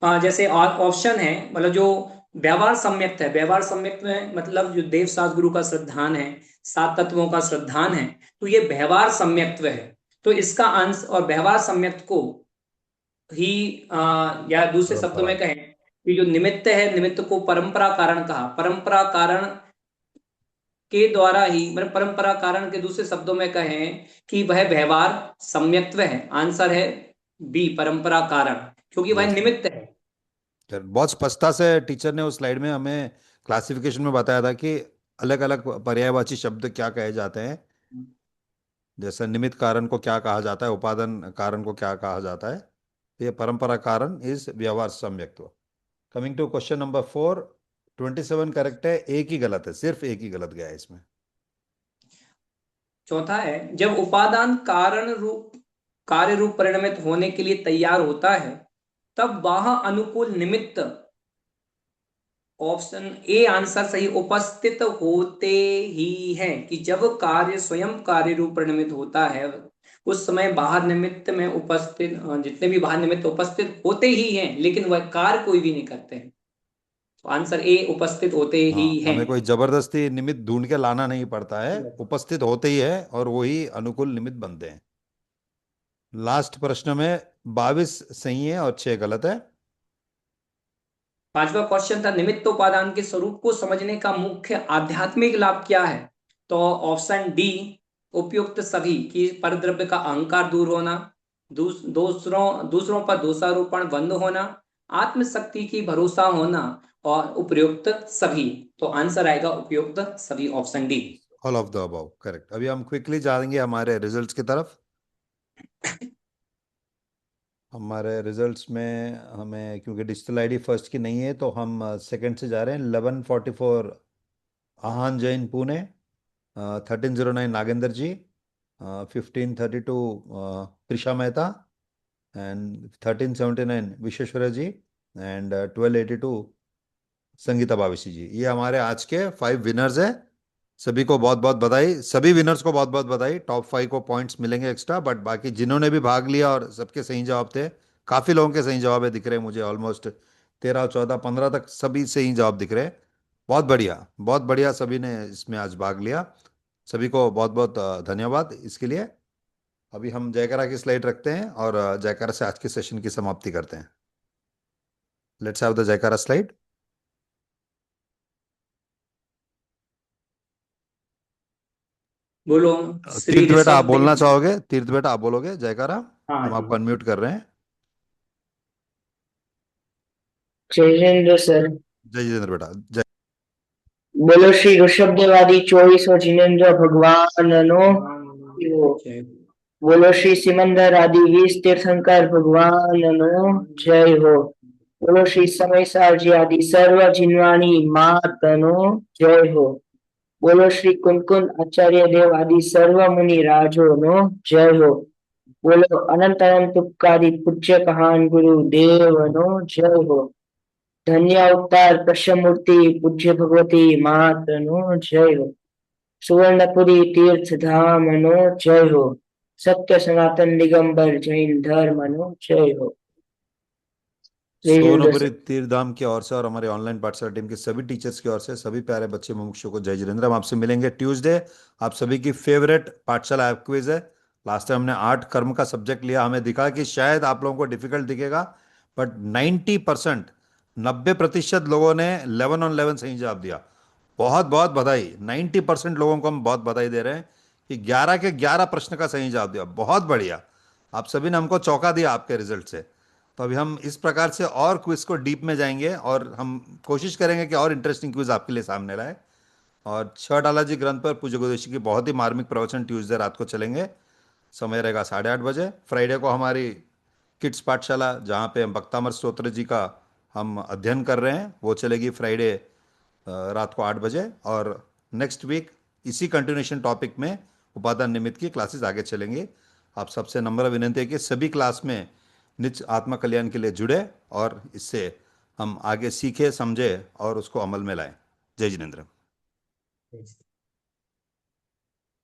जैसे ऑप्शन है, मतलब जो व्यवहार सम्यक्त है, व्यवहार सम्यक्त में मतलब जो देव सात गुरु का श्रद्धान है, सात तत्वों का श्रद्धान है, तो ये व्यवहार सम्यक्त्व है। तो इसका अंश और व्यवहार सम्यक्त को ही या दूसरे शब्दों परंपरा। में कहें कि जो निमित्त है, निमित्त को परंपरा कारण कहा, परंपरा कारण के द्वारा ही, मतलब परंपरा कारण के दूसरे शब्दों में कहें कि वह व्यवहार सम्यक्त्व है। आंसर है बी, परंपरा कारण, क्योंकि वह यस, निमित्त है। बहुत स्पष्टता से टीचर ने उस स्लाइड में हमें क्लासिफिकेशन में बताया था कि अलग अलग पर्यायवाची शब्द क्या कहे जाते हैं। जैसे निमित्त कारण को क्या कहा जाता है, उपादान कारण को क्या कहा जाता है। तो ये परंपरा कारण इज व्यवहार सम्यक्त्व। Coming to question number 4, 27 correct है, एक ही गलत है, सिर्फ एक ही गलत गया है इसमें। चौथा है, जब उपादान कारण रूप कार्य रूप परिणमित होने के लिए तैयार होता है, तब वह अनुकूल निमित्त, ऑप्शन ए आंसर सही, उपस्थित होते ही हैं। कि जब कार्य स्वयं कार्य रूप परिणमित होता है, उस समय बाहर निमित्त में उपस्थित जितने भी बाहर निमित्त उपस्थित होते ही हैं, लेकिन वह कार्य कोई भी नहीं करते हैं। तो आंसर ए, उपस्थित होते ही हाँ, हैं। हमें कोई जबरदस्ती निमित्त ढूंढ के लाना नहीं पड़ता है, उपस्थित होते ही है और वही अनुकूल निमित्त बनते हैं। लास्ट प्रश्न में 22 सही है और 6 गलत है। पांचवा क्वेश्चन था, निमित्त उपादान के स्वरूप को समझने का मुख्य आध्यात्मिक लाभ क्या है? तो ऑप्शन डी, उपयुक्त सभी, कि परद्रव्य का अहंकार दूर होना, दूसरों दूसरों पर दोषारोपण बंद होना, आत्मशक्ति की भरोसा होना, और उपयुक्त सभी। तो आंसर आएगा उपयुक्त सभी, option D. All of the above correct. अभी हम क्विकली जाएंगे हमारे रिजल्ट्स की तरफ। हमारे रिजल्ट्स में हमें, क्योंकि डिजिटल आईडी फर्स्ट की नहीं है, तो हम सेकंड से जा रहे हैं। 1144 आहान जैन पुणे, 1309 नागेंद्र जी, 1532 त्रिशा मेहता, एंड 1379 विश्वेश्वर जी, एंड 1282 संगीता बाविशी जी। ये हमारे आज के 5 विनर्स हैं। सभी को बहुत बहुत बधाई, सभी विनर्स को बहुत बहुत बधाई। टॉप 5 को पॉइंट्स मिलेंगे एक्स्ट्रा, बट बाकी जिन्होंने भी भाग लिया और सबके सही जवाब थे, काफ़ी लोगों के सही जवाब है दिख रहे हैं मुझे, ऑलमोस्ट 13 14 15 तक सभी सही जवाब दिख रहे हैं। बहुत बढ़िया, बहुत बढ़िया, सभी ने इसमें आज भाग लिया। सभी को बहुत बहुत धन्यवाद इसके लिए। अभी हम जयकारा की स्लाइड रखते हैं और जयकारा से आज के सेशन की समाप्ति करते हैं। लेट्स हैव द जयकारा स्लाइड। बोलो श्री तीर्थ बेटा, आप ऋषभ बोलना देव। चाहोगे? तीर्थ बेटा, आप बोलोगे जयकारा? हाँ हम जी। आपको अनम्यूट कर रहे हैं। जयेंद्र सर। जय जितेंद्र बेटा, जय। बोलो श्री ऋषभ देवादि 24 जिनेन्द्र भगवान नो। जय। बोलो श्री सिमंदर आदि 20 तीर्थंकर भगवान नो जय हो। बोलो श्री समय सार जी आदि सर्व जिनवाणी मात नो जय हो। बोलो श्री कुंकुन आचार्य देव आदि सर्व मुनि राजो नो जय हो। बोलो अनंत अनंत तुक्कादि पूज्य कहान गुरु देव नो जय हो। धन्य अवतार प्रशमूर्ति पूज्य भगवती मात नो जय हो। सुवर्णपुरी तीर्थ धाम नो जय हो। सत्य सनातन दिगंबर जैन धर्म नो जय हो। जय जिनेंद्र सोनपुरी सर। तीर्थधाम की ओर से और हमारे ऑनलाइन पाठशाला टीम के सभी टीचर्स की ओर से सभी प्यारे बच्चे मुमुक्षु को जय जितेंद्र। हम आपसे मिलेंगे ट्यूसडे। आप सभी की फेवरेट पाठशाला ऐप क्विज है। लास्ट टाइम हमने 8 कर्म का सब्जेक्ट लिया, हमें दिखा कि शायद आप लोगों को डिफिकल्ट दिखेगा, बट 90%, 90% लोगों ने 11 on 11 सही जवाब दिया। बहुत बहुत बधाई। 90% लोगों को हम बहुत बधाई दे रहे हैं कि 11 के 11 प्रश्न का सही जवाब दिया। बहुत बढ़िया, आप सभी ने हमको चौंका दिया आपके रिजल्ट से। तो अभी हम इस प्रकार से और क्विज को डीप में जाएंगे और हम कोशिश करेंगे कि और इंटरेस्टिंग क्विज आपके लिए सामने लाए। और छह डालाजी ग्रंथ पर पूज्य गोदेशी की बहुत ही मार्मिक प्रवचन ट्यूसडे रात को चलेंगे। समय रहेगा 8:30 बजे। फ्राइडे को हमारी किड्स पाठशाला, जहाँ पे हम भक्तामर स्तोत्र जी का हम अध्ययन कर रहे हैं, वो चलेगी फ्राइडे रात को 8 बजे। और नेक्स्ट वीक इसी कंटिन्यूएशन टॉपिक में उपादान निमित्त की क्लासेस आगे चलेंगी। आप सबसे नम्र विनंती है कि सभी क्लास में नित्य आत्मा कल्याण के लिए जुड़े और इससे हम आगे सीखे, समझे और उसको अमल में लाएं। जय जिनेंद्र।